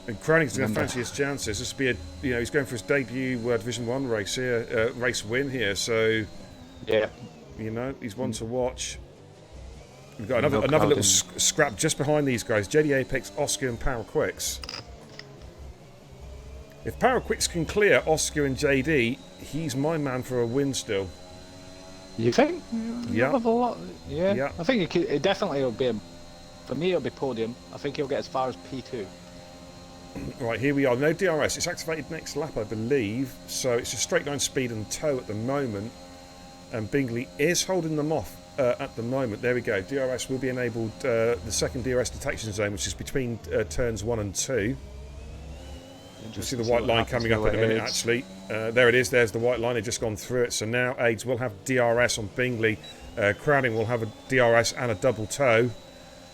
And Crowning's going to fancy his chances. This will be he's going for his debut Division 1 race here, race win here. So, he's one to watch. We've got another little scrap just behind these guys: JD Apex, Oscar, and Paraquix. If Paraquix can clear Oscar and JD, he's my man for a win still. You think? Yeah. Yeah. I think it definitely will be. For me, it'll be podium. I think he'll get as far as P2. Right, here we are. No DRS. It's activated next lap, I believe. So it's a straight line speed and tow at the moment. And Bingley is holding them off at the moment. There we go. DRS will be enabled. The second DRS detection zone, which is between turns 1 and 2. You see the white line coming up in a minute, actually. There it is. There's the white line. They've just gone through it. So now Aids will have DRS on Bingley. Crowding will have a DRS and a double tow.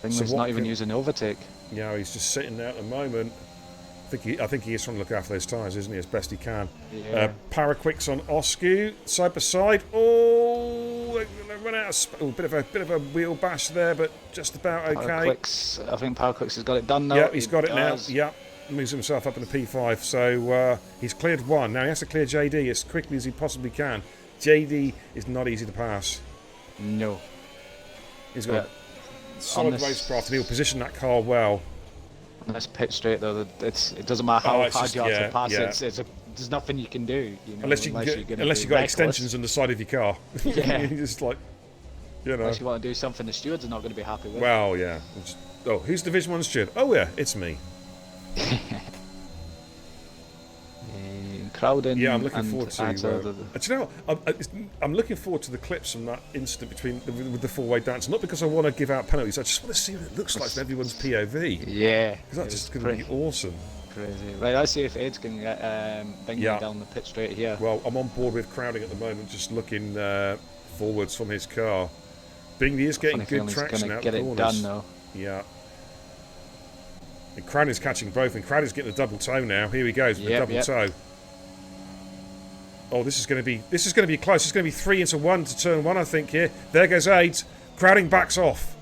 Bingley's not even using overtake. Yeah, he's just sitting there at the moment. I think he is trying to look after those tyres, isn't he, as best he can. Yeah. Paraquix on Oscu, side by side. Oh, they run out of bit of a wheel bash there, but just about okay. I think Paraquix has got it done now. Yeah, he's got it now. Yeah, moves himself up in the P5. So he's cleared one. Now he has to clear JD as quickly as he possibly can. JD is not easy to pass. No. He's got a solid racecraft, and he'll position that car well. Let's pit straight though. It doesn't matter how hard you are to pass. It's there's nothing you can do. You know, Unless you've got extensions on the side of your car. Yeah. You just like, you know. Unless you want to do something the stewards are not going to be happy with. Well, yeah. Oh, who's Division 1 steward? Oh, yeah, it's me. Crowding. Yeah, I'm looking forward to. do you know what? I'm looking forward to the clips from that incident with the four-way dance. Not because I want to give out penalties. I just want to see what it looks like from everyone's POV. Yeah. Because that's just going to be awesome. Crazy. Right, let's see if Aids can get Bingley down the pit straight here. Well, I'm on board with Crowding at the moment, just looking forwards from his car. Bingley is getting good traction out the corners. Get it done though. Yeah. And Crowding's catching both, and Crowding's getting a double toe now. Here he goes with the double toe. Oh, this is going to be close. It's going to be 3 into 1 to turn 1, I think. Here, there goes Aids. Crowding backs off.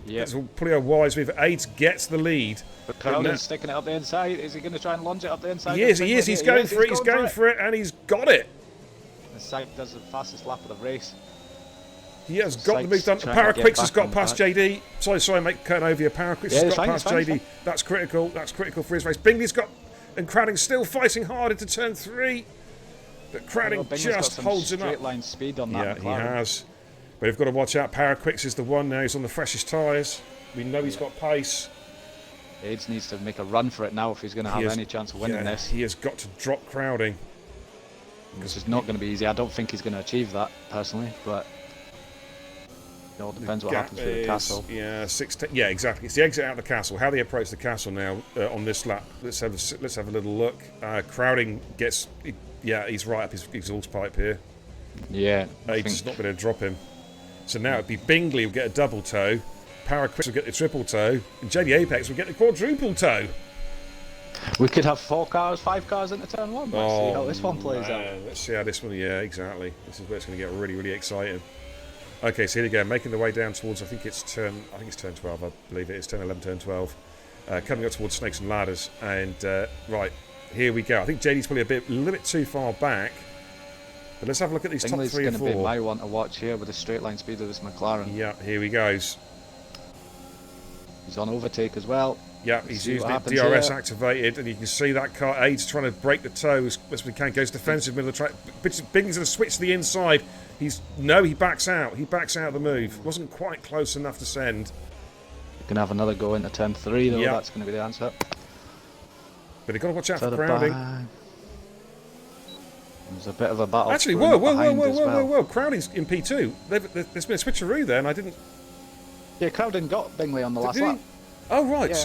That's pretty a wise move. Aids gets the lead. But Crowding's sticking it up the inside. Is he going to try and lunge it up the inside? He is. He's going for it. He's going for it, and he's got it. The side does the fastest lap of the race. He has got the move done. Paraquix has got past JD. Sorry, mate, cutting over you. Paraquix has got past JD. That's critical. That's critical for his race. Bingley's got, and Crowding's still fighting hard into turn 3. But Crowding just holds him up. Straight line speed on that. Yeah, he has. But we've got to watch out. Paraquix is the one now. He's on the freshest tyres. We know he's got pace. Aids needs to make a run for it now if he's going to have any chance of winning this. He has got to drop Crowding. This is not going to be easy. I don't think he's going to achieve that personally, but it all depends what happens with the castle. Yeah, 16. Yeah, exactly. It's the exit out of the castle. How they approach the castle now on this lap. Let's have a little look. Crowding gets. He's right up his exhaust pipe here. Yeah. Aids not going to drop him. So now it'd be Bingley will get a double toe, Paraquix will get the triple toe, and JD Apex will get the quadruple toe. We could have 5 cars into turn 1. Let's see how this one plays out. Let's see how this one. Yeah, exactly. This is where it's going to get really, really exciting. Okay, so here we go, making the way down towards. I think it's turn 12. I believe it is turn 11, turn 12. Coming up towards Snakes and Ladders, and right. Here we go. I think JD's probably a little bit too far back. But let's have a look at these top 3 or 4. Going to be my one to watch here with the straight line speed of this McLaren. Yeah, here he goes. He's on overtake as well. Yeah, he's used the DRS activated, and you can see that car. Aids trying to break the toe as best we can. Goes defensive middle of the track. Bingley's going to switch to the inside. He backs out. He backs out of the move. Wasn't quite close enough to send. You can have another go into turn 3 though. Yep. That's going to be the answer. But you've got to watch out for Crowding. There's a bit of a battle. Actually, whoa. Crowding's in P2. There's been a switcheroo there, and I didn't. Yeah, Crowding got Bingley on the last lap. Oh, right, yeah,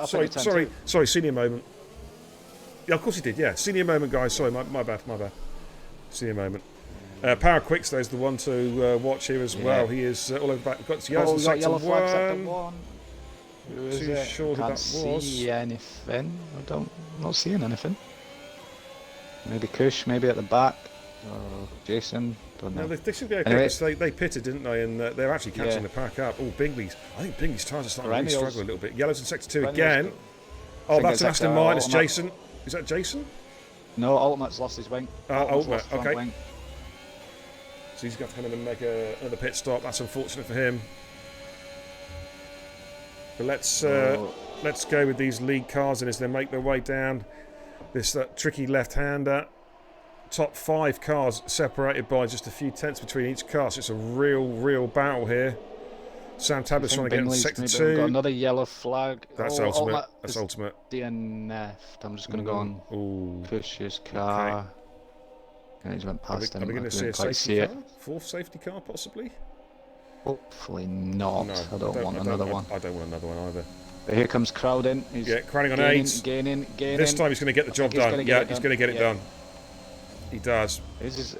sorry. Sorry, senior moment. Yeah, of course he did, yeah. Senior moment, guys. Sorry, my bad. Senior moment. Paraquix, there's the one to watch here as well. He is all over back. We've got yellow flag sector 1. Too sure that was. Can't see anything. Not seeing anything. Maybe Kush, maybe at the back. Or Jason, don't know. No, they should be okay. Anyway, they pitted, didn't they? And they're actually catching the pack up. Oh, I think Bingley's tyres are starting to really struggle a little bit. Yellows in sector 2 again. Oh, that's an Aston Martin. It's Jason. Is that Jason? No, Ultimate's lost his wing. Ultimate, okay. Wing. So he's got to come in and make another pit stop. That's unfortunate for him. But let's go with these lead cars and as they make their way down this tricky left-hander. Top 5 cars separated by just a few tenths between each car, so it's a real battle here. Sam Tablett's trying to get into sector 2. Got another yellow flag. That's ultimate. That's ultimate. DNF'd. I'm just going to go on push his car. Okay. And he's went past him. Are we going to see a safety car? 4th safety car, possibly? Hopefully not. No, I don't want another one. I don't want another one either. But here comes Crowding. He's Crowding on Aids. Gaining. This time he's going to get the job done. He's going to get it done. He does. He's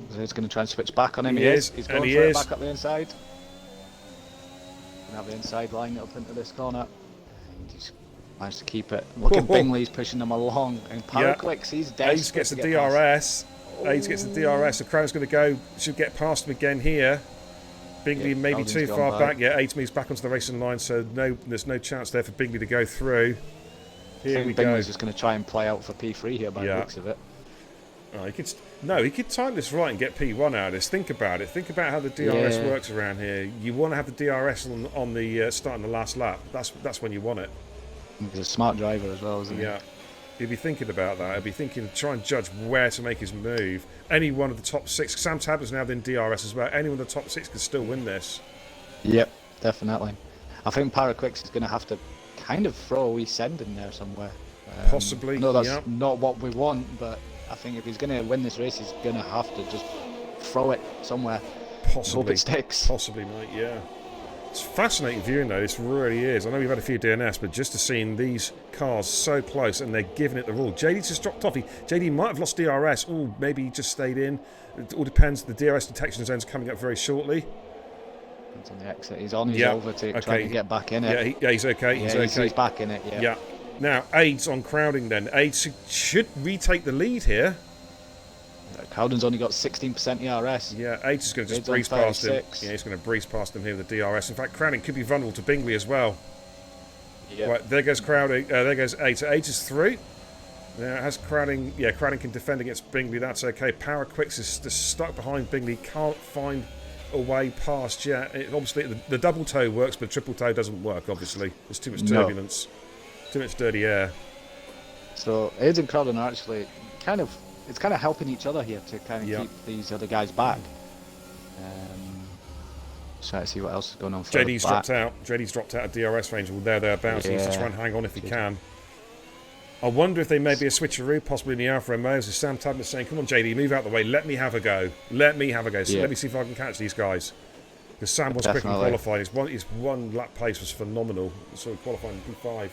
going to try and switch back on him. He is. He's going for it back up the inside. Have the inside line up into this corner. He's managed to keep it. Look at Bingley's pushing them along. And Paraquix, he's desperate. Aids gets the DRS. Aids gets the DRS. The Crown's going to go. Should get past him again here. Bingley maybe too far back. Yeah, Aids moves back onto the racing line, so there's no chance there for Bingley to go through. Here we go. Bingley's just going to try and play out for P3 here by the looks of it. He could time this right and get P1 out of this. Think about it. Think about how the DRS works around here. You want to have the DRS on the start and the last lap. That's when you want it. He's a smart driver as well, isn't he? Yeah. He'd be thinking about that. He'd be thinking, try and judge where to make his move. Any one of the top 6. Sam Tablett's now in DRS as well. Any one of the top 6 could still win this. Yep, definitely. I think Paraquix is going to have to kind of throw a wee send in there somewhere. Possibly. No, that's not what we want, but I think if he's going to win this race, he's going to have to just throw it somewhere. Possibly. Hope it sticks. Possibly, mate, yeah. It's fascinating viewing, though. This really is. I know we've had a few DNS, but just to seeing these cars so close and they're giving it the rule. JD's just dropped off. JD might have lost DRS. Oh, maybe he just stayed in. It all depends. The DRS detection zone's coming up very shortly. It's on the exit. He's on his overtake, trying to get back in it. Yeah, he's okay. He's okay. He's back in it, Yeah. Now, Aids on Crowding then. Aids should retake the lead here. Crowding's only got 16% ERS. Yeah, Aids is going to just breeze past him. Yeah, he's going to breeze past him here with the DRS. In fact, Crowding could be vulnerable to Bingley as well. Yep. Right, there goes Crowding. There goes Aids. So Aids is through. Now, has Crowding... Yeah, Crowding can defend against Bingley. That's okay. Paraquix is just stuck behind Bingley. Can't find a way past yet. Obviously, the double toe works, but triple toe doesn't work, obviously. There's too much turbulence. Too much dirty air. So Aids and Crowding are actually it's kind of helping each other here to kind of keep these other guys back. Try to see what else is going on. JD's dropped out. JD's dropped out of DRS range. Well, thereabouts. He needs to try and hang on if he can. I wonder if they may be a switcheroo, possibly in the Alfa Romeos. As Sam Tabner saying, "Come on, JD, move out the way. Let me have a go. Let me have a go. So let me see if I can catch these guys." Because Sam was quick and qualified. His one lap pace was phenomenal. So qualifying P5.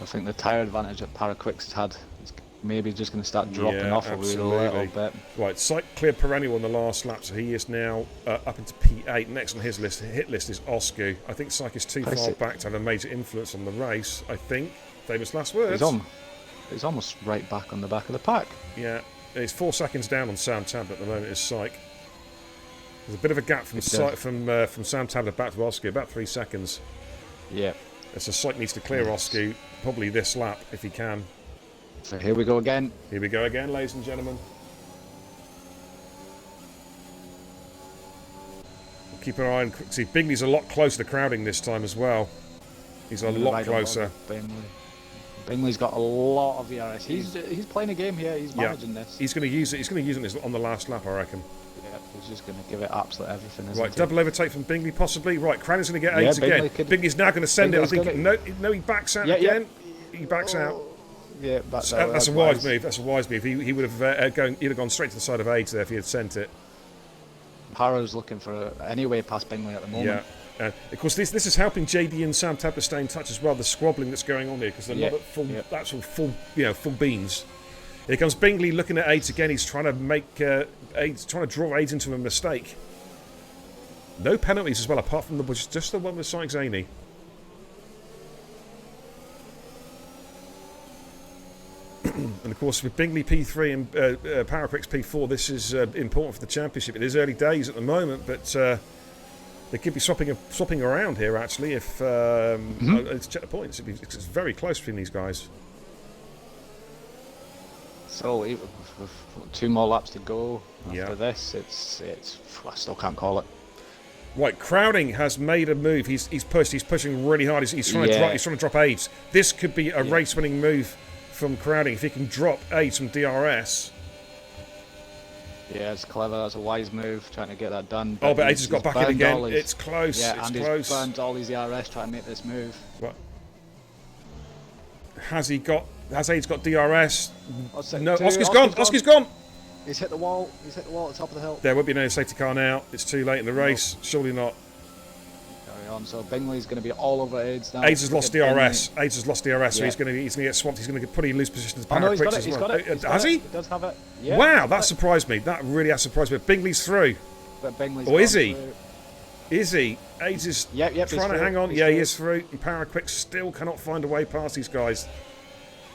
I think the tyre advantage that Paraquix has had is maybe just going to start dropping off a little bit. Right, Syke cleared Perennial on the last lap, so he is now up into P8. Next on his hit list is Oscu. I think Syke is too far back to have a major influence on the race, I think. Famous last words. He's almost right back on the back of the pack. Yeah, he's 4 seconds down on Sam Tablet at the moment, is Syke. There's a bit of a gap from Sam Tablet back to Oscu, about 3 seconds. Yeah. So Syke needs to clear Oscu, probably this lap, if he can. So here we go again. Here we go again, ladies and gentlemen. We'll keep an eye on... See, Bingley's a lot closer to Crowding this time as well. He's a lot closer. Bingley's got a lot of ERS. He's playing a game here. He's managing this. He's going to use it. He's going to use it on the last lap, I reckon. Yeah, he's just going to give it absolute everything. Right, double overtake from Bingley, possibly. Right, Crowding's going to get AIDS again. Bingley's now going to send it. I think. No, he backs out again. He backs out. Yeah, that's a wise move. That's a wise move. He would have gone straight to the side of AIDS there if he had sent it. Para's looking for any way past Bingley at the moment. Yeah. Of course, this is helping JD and Sam Tabler stay in touch as well. The squabbling that's going on here because they're not at full, actual full beans. Here comes Bingley looking at AIDS again. He's trying to make trying to draw AIDS into a mistake. No penalties as well, apart from just the one with Syke Zaney. And of course, with Bingley P3 and Paraquix P4, this is important for the championship. It is early days at the moment, but they could be swapping around here actually. If let's check the points, it's very close between these guys. So with 2 more laps to go after this, it's I still can't call it. Right, Crowding has made a move. He's pushing really hard. He's trying to drop AIDS. This could be a race-winning move from Crowding if he can drop AIDS from DRS. Yeah, it's clever. That's a wise move, trying to get that done. But AIDS has got back in again. It's close. Yeah, it's and close. He's burned all his ERS trying to make this move. Right. Has AIDS got DRS? No, Oscar's gone. Oscar's gone. He's hit the wall. He's hit the wall at the top of the hill. There won't be no safety car now. It's too late in the race. Surely not. Carry on. So Bingley's going to be all over AIDS now. AIDS has lost DRS. AIDS has lost DRS, so he's going to get swamped. He's going to put in loose positions. He's got it. Has he? He does have it. Yeah, wow, that surprised me. That really has surprised me. Bingley's through. But Bingley's is he? Through. Is he? AIDS is trying to hang on. He is through. And Paraquix still cannot find a way past these guys.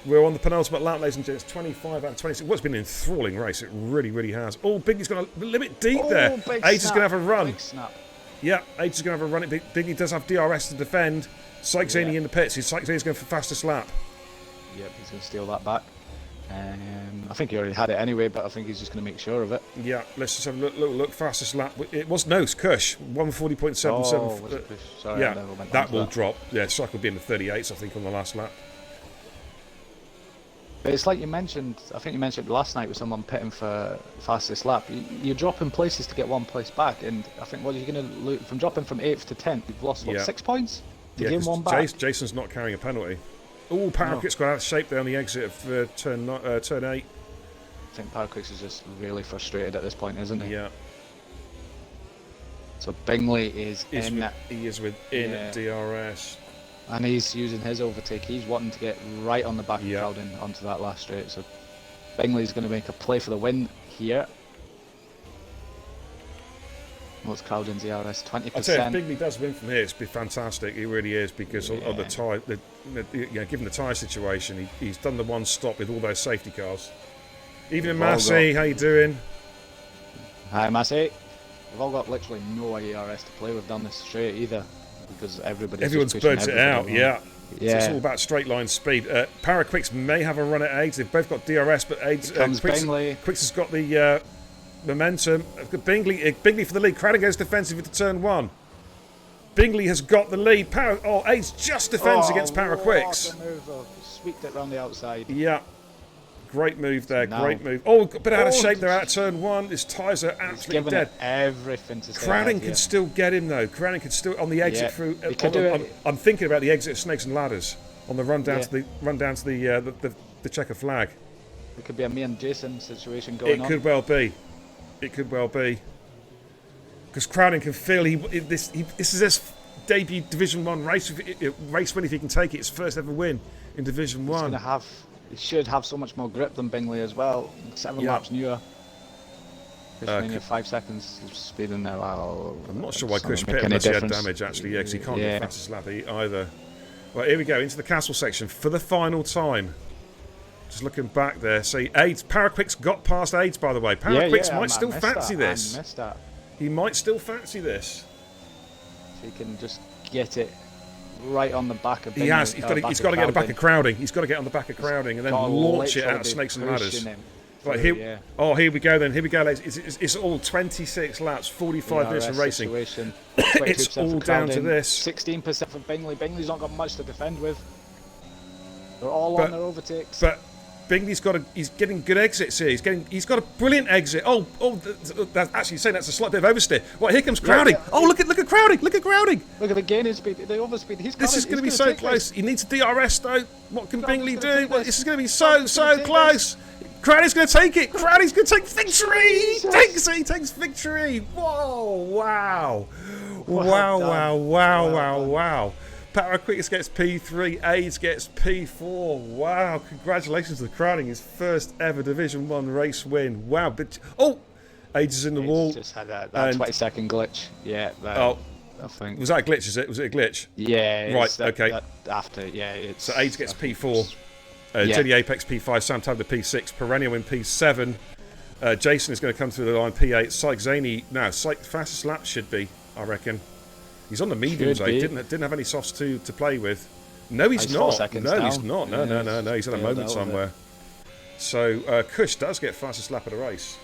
We're on the penultimate lap, ladies and gents. 25 out of 26. Well, it's been an enthralling race. It really, really has. Oh, Bingley's going to limit deep there. AIDS is going to have a run. Big snap. Yeah, AIDS is going to have a run. Bingley does have DRS to defend. Syke Zaney in the pits. Syke Zaney's going for fastest lap. Yep, he's going to steal that back. I think he already had it anyway, but I think he's just going to make sure of it. Yeah, let's just have a look. Fastest lap. It was no, it's Kush. 140.77. Oh, was it Kush? Sorry, yeah, I never went that on to will drop. Yeah, Strike will be in the 38s, I think, on the last lap. But it's like you mentioned, I think you mentioned last night with someone pitting for fastest lap. You're dropping places to get one place back, and I think what you're going to lose from dropping from 8th to 10th, you've lost, what, 6 points to gain one back? Jason's not carrying a penalty. Oh, Paraquit's got out of shape there on the exit of turn 8. I think Paraquit's is just really frustrated at this point, isn't he? Yeah. So Bingley is in. He is within DRS. And he's using his overtake. He's wanting to get right on the back of Crowden onto that last straight. So Bingley's going to make a play for the win here. What's Crowden's ERS? 20%. I'd say if Bingley does win from here, it's be fantastic. He really is, because of the tyre. Given the tyre situation, he's done the one stop with all those safety cars. Even Massey, how you doing? Hi, Massey. We've all got literally no ERS to play with down this straight either, because everyone's burnt it out. Yeah. Yeah. So it's all about straight line speed. Paraquicks may have a run at Aids. They've both got DRS, but Aids Quicks has got the momentum. Bingley for the lead. Crowder goes defensive into turn 1. Bingley has got the lead. Aids just defends against Paraquicks. Sweeped it round the outside. Yeah. Great move there, great move. Oh, got a bit out of shape there out of turn 1. His tyres are absolutely dead. Everything to stay Crowding can still get him though. Crowding can still on the exit through. I'm thinking about the exit of Snakes and Ladders on the run down to the checker flag. It could be a me and Jason situation going on. It could well be. It could well be. Because Crowding can feel this is his debut Division 1 race win if he can take it. His first ever win in Division 1. He should have so much more grip than Bingley as well. 7 laps newer. 5 seconds speeding now. I'm not sure why Kush pit unless he had damage actually. Yeah, because he can't get fastest lap either. Right, here we go into the castle section for the final time. Just looking back there, see Aids. Paraquicks got past Aids, by the way. Paraquicks might still fancy this. I missed that. He might still fancy this. If he can just get it right on the back of Bingley. He has. He's got to get on the back of Crowding. He's got to get on the back of Crowding and then launch it out of Snakes and Ladders. Right, here we go then. Here we go, ladies. It's all 26 laps, 45 minutes of racing. It's all down to this. 16% for Bingley. Bingley's not got much to defend with. They're all on their overtakes. But Bingley's he's getting good exits here. He's got a brilliant exit. That's actually saying that's a slight bit of oversteer. Right, here comes Crowding. Look at Crowding. Look at Crowding. Look at the gain in speed, the overspeed. This is going to be so close. He needs a DRS though. What can Bingley do? This is going to be so close. Crowding's going to take it. Crowding's going to take victory. He takes victory. Whoa! Wow! Wow! Paraquicks gets P3, Aids gets P4. Wow, congratulations to Crowding, his first ever Division 1 race win. Wow, but Aids is in the wall. Just had that 20-second glitch. Yeah, I think. Was that a glitch, is it? Was it a glitch? Yeah. Right, okay. So Aids gets P4, Jenny Apex P5, Sam Tabler P6, Perennial in P7. Jason is going to come through the line P8. Syke Zaney, fastest lap should be, I reckon. He's on the mediums, though. Didn't have any softs to play with. No, he's not. No, he's not. No. He's had a moment somewhere. So Kush does get fastest lap of the race.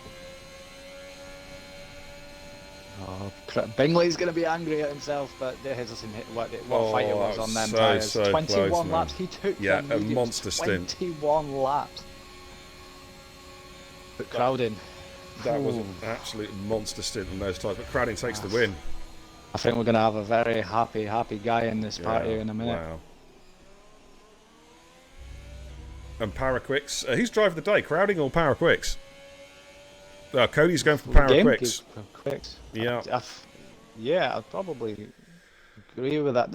Bingley's going to be angry at himself, but there's what fight it was on them tyres. 21 close, laps. He took a monster stint. 21 laps. But Crowding. That was an absolute monster stint on those tyres. But Crowding takes the win. I think we're going to have a very happy guy in this party in a minute. Wow. And Paraquicks. Who's driving the day, Crowding or Paraquicks? Cody's going for Paraquicks. Yeah. I'd probably agree with that.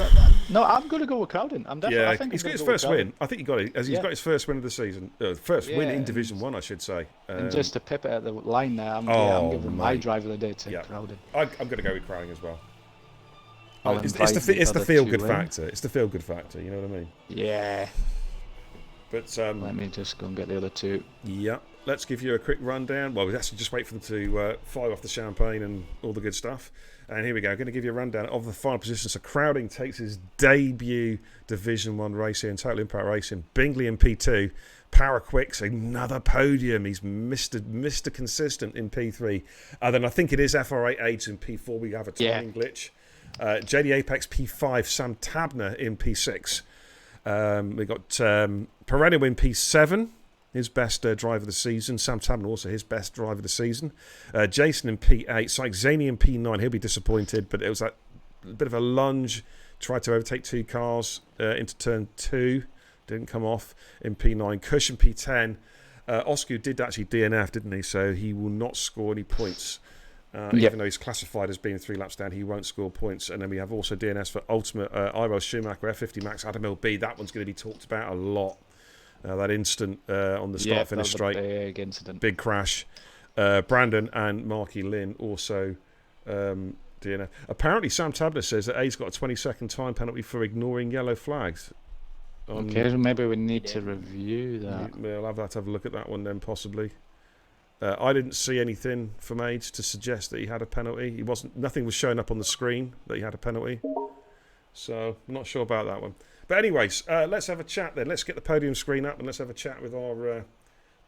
No, I'm going to go with Crowding. I'm definitely. I think he's got his first win. I think he got it. He's got his first win of the season. First win in Division 1, I should say. And just to pip it at the line there, I'm giving my driver of the day to Crowding. I'm going to go with Crowding as well. It's the feel good factor. It's the feel good factor. You know what I mean? Yeah. But Let me just go and get the other two. yeah, let's give you a quick rundown. Well, we actually just wait for them to fire off the champagne and all the good stuff. And here we go. I'm going to give you a rundown of the final position. So Crowding takes his debut Division 1 race here in Total Impact Racing. Bingley in P2. Power Quicks, another podium. He's Mr. Consistent in P3. Then I think it is FR8 in P4. We have a timing glitch. JD Apex P5. Sam Tabner in P6. We got Perennial in P7. His best driver of the season. Sam Tabner also his best driver of the season. Jason in P8. Syke Zaney in P9. He'll be disappointed, but it was that bit of a lunge. Tried to overtake two cars into turn 2. Didn't come off in P9. Kush in P10. Oscar did actually DNF, didn't he? So he will not score any points. Even though he's classified as being 3 laps down, he won't score points. And then we have also DNS for Ultimate Ivo Schumacher, F50 Max, Adam LB. That one's going to be talked about a lot. That instant on the start-finish straight. Big incident. Big crash. Brandon and Marky Lynn also DNF. Apparently, Sam Tabler says that A's got a 20-second time penalty for ignoring yellow flags. Okay, so maybe we need to review that. We'll have to have a look at that one then, possibly. I didn't see anything from Age to suggest that he had a penalty. Nothing was showing up on the screen that he had a penalty. So I'm not sure about that one. But anyways, let's have a chat then. Let's get the podium screen up and let's have a chat with our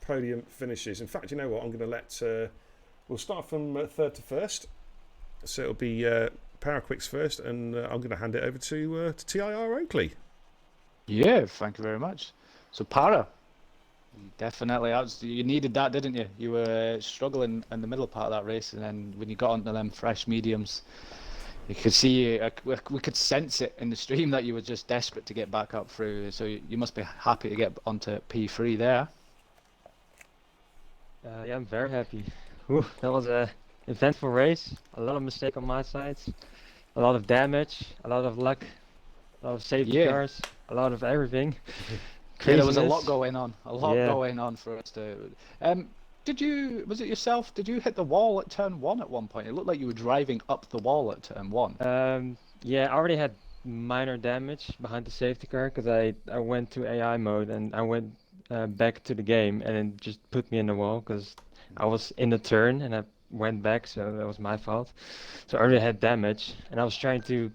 podium finishes. In fact, you know what? I'm going to let... we'll start from third to first. So it'll be Power Quicks first, and I'm going to hand it over to TIR Oakley. Yeah, thank you very much. So Para, definitely, you needed that, didn't you? You were struggling in the middle part of that race, and then when you got onto them fresh mediums, you could see, we could sense it in the stream that you were just desperate to get back up through. So you must be happy to get onto P3 there. Yeah, I'm very happy. Whew, that was a eventful race. A lot of mistake on my side, a lot of damage, a lot of luck, a lot of safety cars, a lot of everything. Yeah, there was a lot going on. Going on for us to. Was it yourself? Did you hit the wall at turn 1 at one point? It looked like you were driving up the wall at turn 1. Yeah, I already had minor damage behind the safety car because I went to AI mode and I went back to the game and it just put me in the wall because I was in the turn and I went back, so that was my fault. So I already had damage and I was trying to,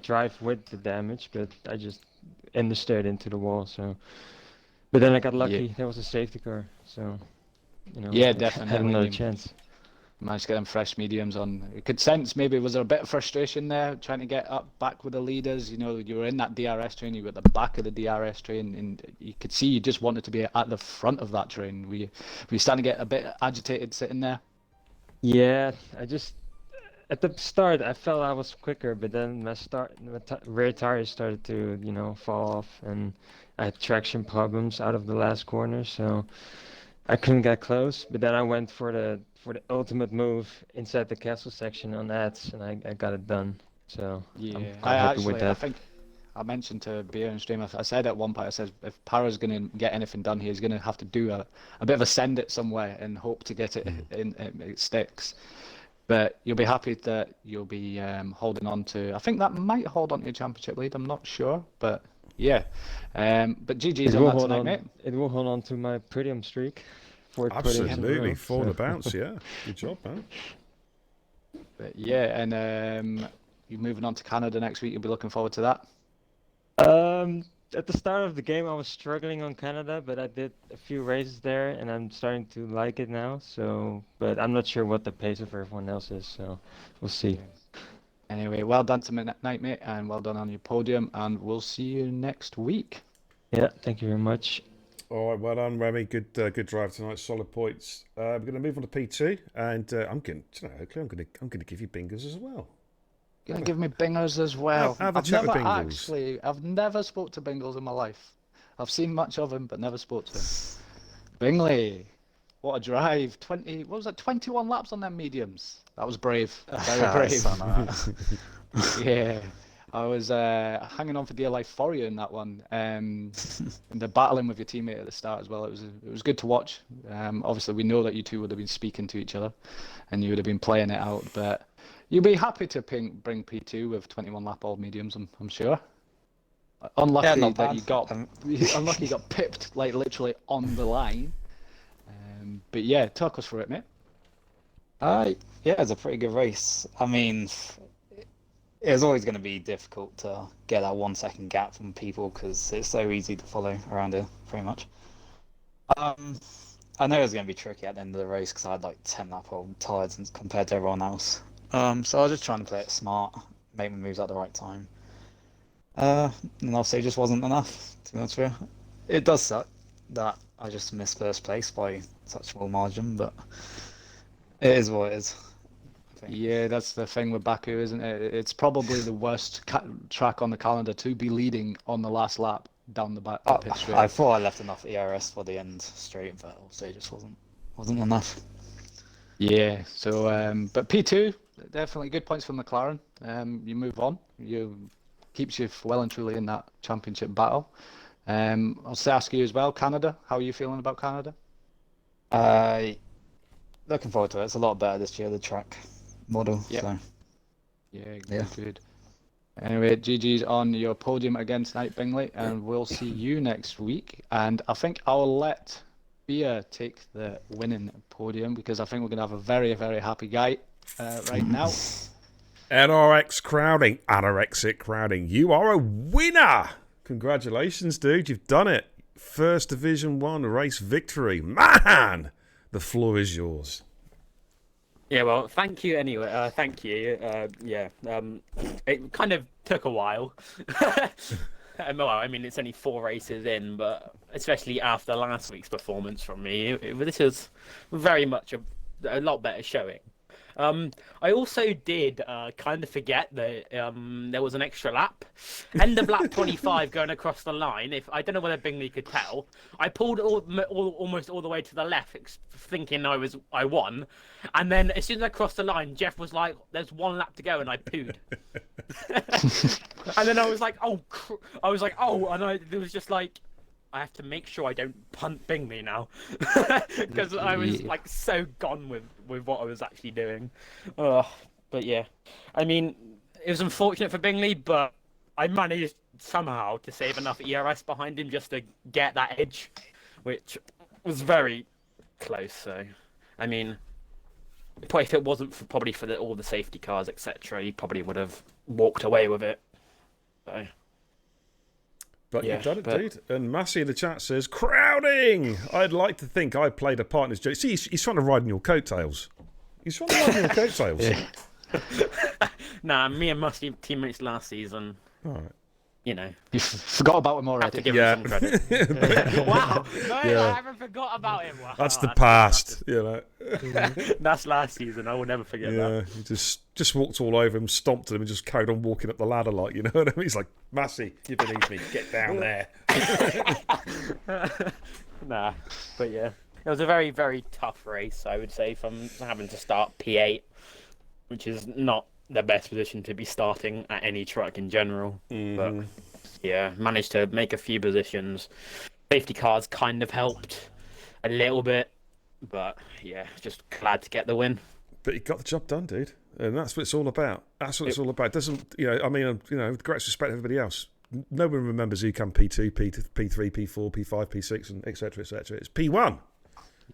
drive with the damage, but I just understeered into the wall. So, but then I got lucky. There was a safety car, so yeah, definitely had another chance. Managed to get them fresh mediums on. You could sense maybe was there a bit of frustration there trying to get up back with the leaders. You were in that DRS train, you were at the back of the DRS train, and you could see you just wanted to be at the front of that train. Were you starting to get a bit agitated sitting there? Yeah, at the start I felt I was quicker, but then my rear tires started to fall off, and I had traction problems out of the last corner, so I couldn't get close. But then I went for the ultimate move inside the castle section on ads, and I got it done. So yeah, I'm quite happy with that. I think I mentioned to Beer and Stream, I said at one point, I said if Para's going to get anything done here, he's going to have to do a bit of a send it somewhere and hope to get it it sticks. But you'll be happy that you'll be holding on to. I think that might hold on to your championship lead. I'm not sure, but yeah. But GG's on that tonight, mate. It will hold on to my podium streak. Absolutely, for the bounce. Yeah, good job, man. But yeah, and you're moving on to Canada next week. You'll be looking forward to that. At the start of the game, I was struggling on Canada, but I did a few races there, and I'm starting to like it now. So, but I'm not sure what the pace of everyone else is, so we'll see. Anyway, well done tonight, mate, and well done on your podium, and we'll see you next week. Yeah, thank you very much. All right, well done, Remy. Good drive tonight. Solid points. We're going to move on to P2, and I'm going to give you bingers as well. You're gonna give me bingers as well. I've never spoke to Bingles in my life. I've seen much of him, but never spoke to him. Bingley, what a drive! 21 laps on them mediums. That was brave. Very brave. Yeah, I was hanging on for dear life for you in that one. And the battling with your teammate at the start as well. It was good to watch. Obviously, we know that you two would have been speaking to each other, and you would have been playing it out, but. You'll be happy to bring P2 with 21 lap old mediums, I'm sure. Unlucky not that bad. you got unlucky you got pipped like literally on the line. But yeah, talk us through it, mate. Yeah, it's a pretty good race. I mean, it was always going to be difficult to get that 1 second gap from people because it's so easy to follow around here, pretty much. I know it was going to be tricky at the end of the race because I had like 10 lap old tyres compared to everyone else. So I was just trying to play it smart, make my moves at the right time. And obviously it just wasn't enough, to be honest with you. It does suck that I just missed first place by such a small margin, but it is what it is. I think. Yeah, that's the thing with Baku, isn't it? It's probably the worst track on the calendar to be leading on the last lap down the pit straight. I thought I left enough ERS for the end straight, but also it just wasn't enough. Yeah. So, but P2 definitely good points for McLaren. You move on. Keeps you well and truly in that championship battle. I'll ask you as well, Canada. How are you feeling about Canada? Looking forward to it. It's a lot better this year, the track model. Yep. So. Yeah, good. Anyway, GG's on your podium again tonight, Bingley, and we'll see you next week. And I think I'll let Bia take the winning podium because I think we're going to have a very, very happy guy right now. Anorexic crowding. You are a winner. Congratulations, dude. You've done it. First Division 1 race victory. Man, the floor is yours. Yeah, well, thank you anyway. Thank you. It kind of took a while. Well, I mean, it's only 4 races in, but especially after last week's performance from me, this was very much a lot better showing. I also did kind of forget that there was an extra lap. End of lap 25 going across the line. If I don't know whether Bingley could tell, I pulled almost all the way to the left, thinking I won. And then as soon as I crossed the line, Jeff was like, "There's 1 lap to go," and I pooed. And then I was like, "Oh," and it was just like, I have to make sure I don't punt Bingley now because I was like so gone with what I was actually doing. But yeah, I mean, it was unfortunate for Bingley, but I managed somehow to save enough ERS behind him just to get that edge, which was very close. So, I mean, if it wasn't for all the safety cars, etc., he probably would have walked away with it. So. But you've done it, dude. And Massey in the chat says, crowding! I'd like to think I played a part in his joke. See, he's trying to ride on your coattails. He's trying to ride on your coattails. Nah, me and Musty teammates last season. All right. You know. You forgot about him already. Have to give him some credit. Wow. No, I haven't forgot about him. Wow. That's the past, you know. That's last season. I will never forget that. He just walked all over him, stomped him, and just carried on walking up the ladder like, you know what I mean? He's like, Massey, you're beneath me. Get down there. Nah, but yeah. It was a very, very tough race, I would say, from having to start P8, which is not the best position to be starting at any truck in general. But yeah, managed to make a few positions. Safety cars kind of helped a little bit, but yeah, just glad to get the win. But you got the job done, dude, and that's what it's all about. That's what it's all about. It doesn't, you know? I mean, you know, with great respect to everybody else, no one remembers who come P2, P3, P4, P5, P6, and etc. etc. It's P1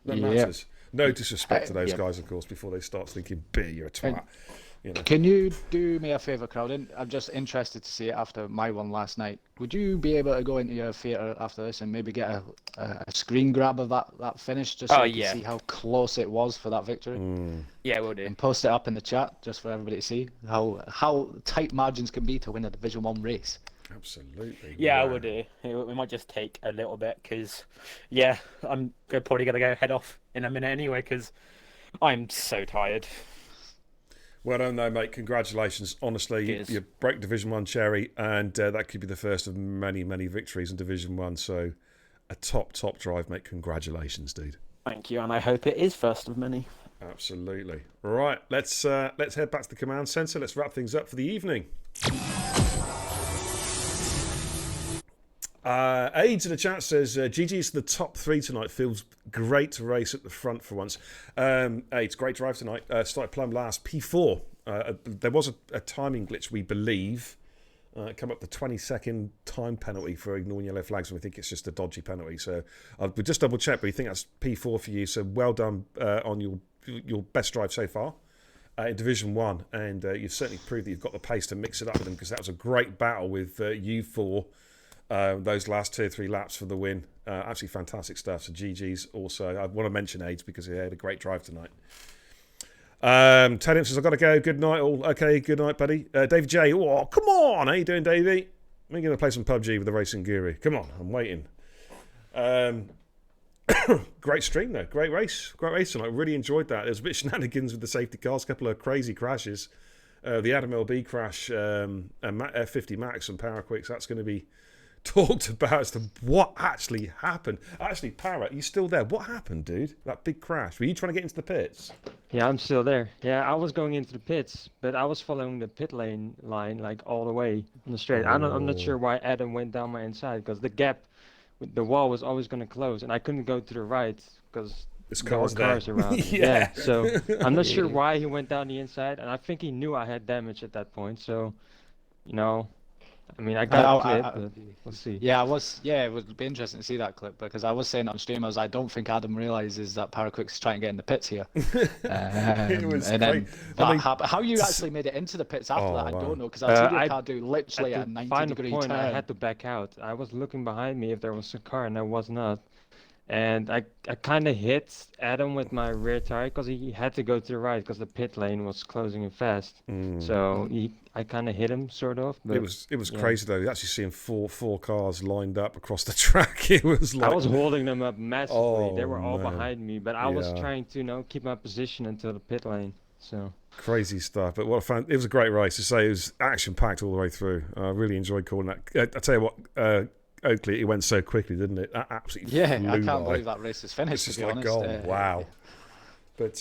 that matters. No disrespect to those guys, of course, before they start thinking, "Beer, you're a twat." You know. Can you do me a favour, Crowden? I'm just interested to see it after my one last night. Would you be able to go into your theatre after this and maybe get a screen grab of that finish just so you can see how close it was for that victory? Yeah, we'll do. And post it up in the chat just for everybody to see how tight margins can be to win a Division 1 race. Absolutely. Yeah, we'll do. We might just take a little bit because, yeah, I'm probably going to go head off in a minute anyway because I'm so tired. Well done, though, mate. Congratulations. Honestly, you broke Division 1 cherry, and that could be the first of many, many victories in Division 1. So, a top drive, mate. Congratulations, dude. Thank you, and I hope it is first of many. Absolutely. Right, let's head back to the command centre. Let's wrap things up for the evening. AIDS in the chat says GG's the top 3 tonight. Feels great to race at the front for once. AIDS, great drive tonight. Started plumb last, P4. There was a timing glitch, we believe, Come up the 20-second time penalty for ignoring yellow flags, and we think it's just a dodgy penalty. So we'll just double check, but we think that's P4 for you. So well done on your best drive so far in Division 1, and you've certainly proved that you've got the pace to mix it up with them, because that was a great battle with you four. Those last 2 or 3 laps for the win. Absolutely fantastic stuff. So GG's also. I want to mention AIDS because he had a great drive tonight. 10 says, I've got to go. Good night, all. Okay, good night, buddy. David J. Oh, come on. How you doing, Davey? We're going to play some PUBG with the Racing Guru. Come on, I'm waiting. Great stream, though. Great race. Great race tonight. Really enjoyed that. There was a bit of shenanigans with the safety cars, a couple of crazy crashes. The Adam LB crash, and F50 Max and Power Quicks, that's going to be talked about as to what actually happened. Actually, Parrot, you still there? What happened, dude? That big crash. Were you trying to get into the pits? Yeah, I'm still there. Yeah, I was going into the pits, but I was following the pit lane line like all the way on the straight. I'm not sure why Adam went down my inside, because the gap with the wall was always going to close, and I couldn't go to the right because there were cars around. Yeah, so I'm not sure why he went down the inside, and I think he knew I had damage at that point. So, you know, I mean, I got a clip, but we'll see. Yeah, it would be interesting to see that clip, because I was saying on stream, I don't think Adam realizes that Paraquick's trying to get in the pits here. It was and then great. how you actually made it into the pits after that, I don't know, because I see your car do literally at a the 90-degree final point, turn. I had to back out. I was looking behind me if there was a car, and there was not. And I kind of hit Adam with my rear tire because he had to go to the right because the pit lane was closing in fast. So I kind of hit him, sort of. But, it was crazy though. Actually seeing four cars lined up across the track. It was like I was holding them up massively. Oh, they were all man. behind me, but I was trying to keep my position until the pit lane. So crazy stuff. But what I found, it was a great race. To say, it was action packed all the way through. I really enjoyed calling that. I tell you what. Oakley, it went so quickly, didn't it? That absolutely I flew can't by. believe that race is finished. It's To just be like, honest. wow. But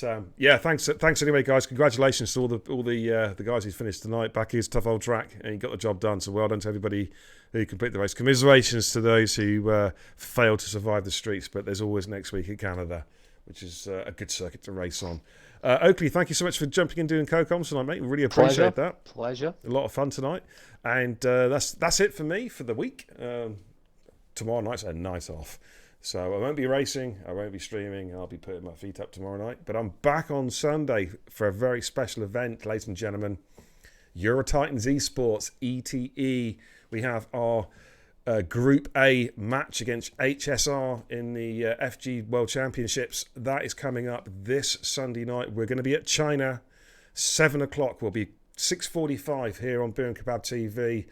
thanks anyway, guys. Congratulations to all the guys who finished tonight. Baku's a tough old track, and you got the job done. So well done to everybody who completed the race. Commiserations to those who failed to survive the streets. But there's always next week in Canada, which is a good circuit to race on. Oakley, thank you so much for jumping in doing co-coms tonight, mate. We really appreciate that. Pleasure. A lot of fun tonight, and that's it for me for the week. Tomorrow night's a night off, so I won't be racing, I won't be streaming, I'll be putting my feet up tomorrow night, but I'm back on Sunday for a very special event, ladies and gentlemen. Euro Titans Esports, ETE. We have our Group A match against HSR in the FG World Championships. That is coming up this Sunday night. We're going to be at China, 7 o'clock. We'll be 6:45 here on Beer and Kebab TV.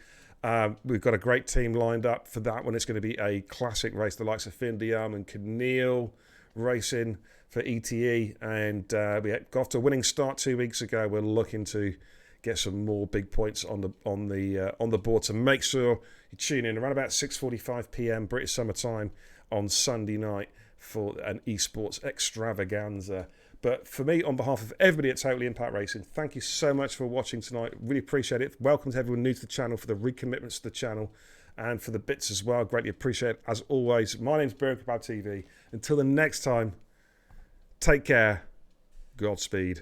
We've got a great team lined up for that one. It's going to be a classic race, the likes of Findiam and Keneal racing for ETE. And we got off to a winning start 2 weeks ago. We're looking to get some more big points on the board. So make sure you tune in around about 6:45 p.m. British Summer Time on Sunday night for an esports extravaganza. But for me, on behalf of everybody at Totally Impact Racing, thank you so much for watching tonight. Really appreciate it. Welcome to everyone new to the channel, for the recommitments to the channel, and for the bits as well. Greatly appreciate it. As always, my name's Beer and Kebab TV. Until the next time, take care. Godspeed.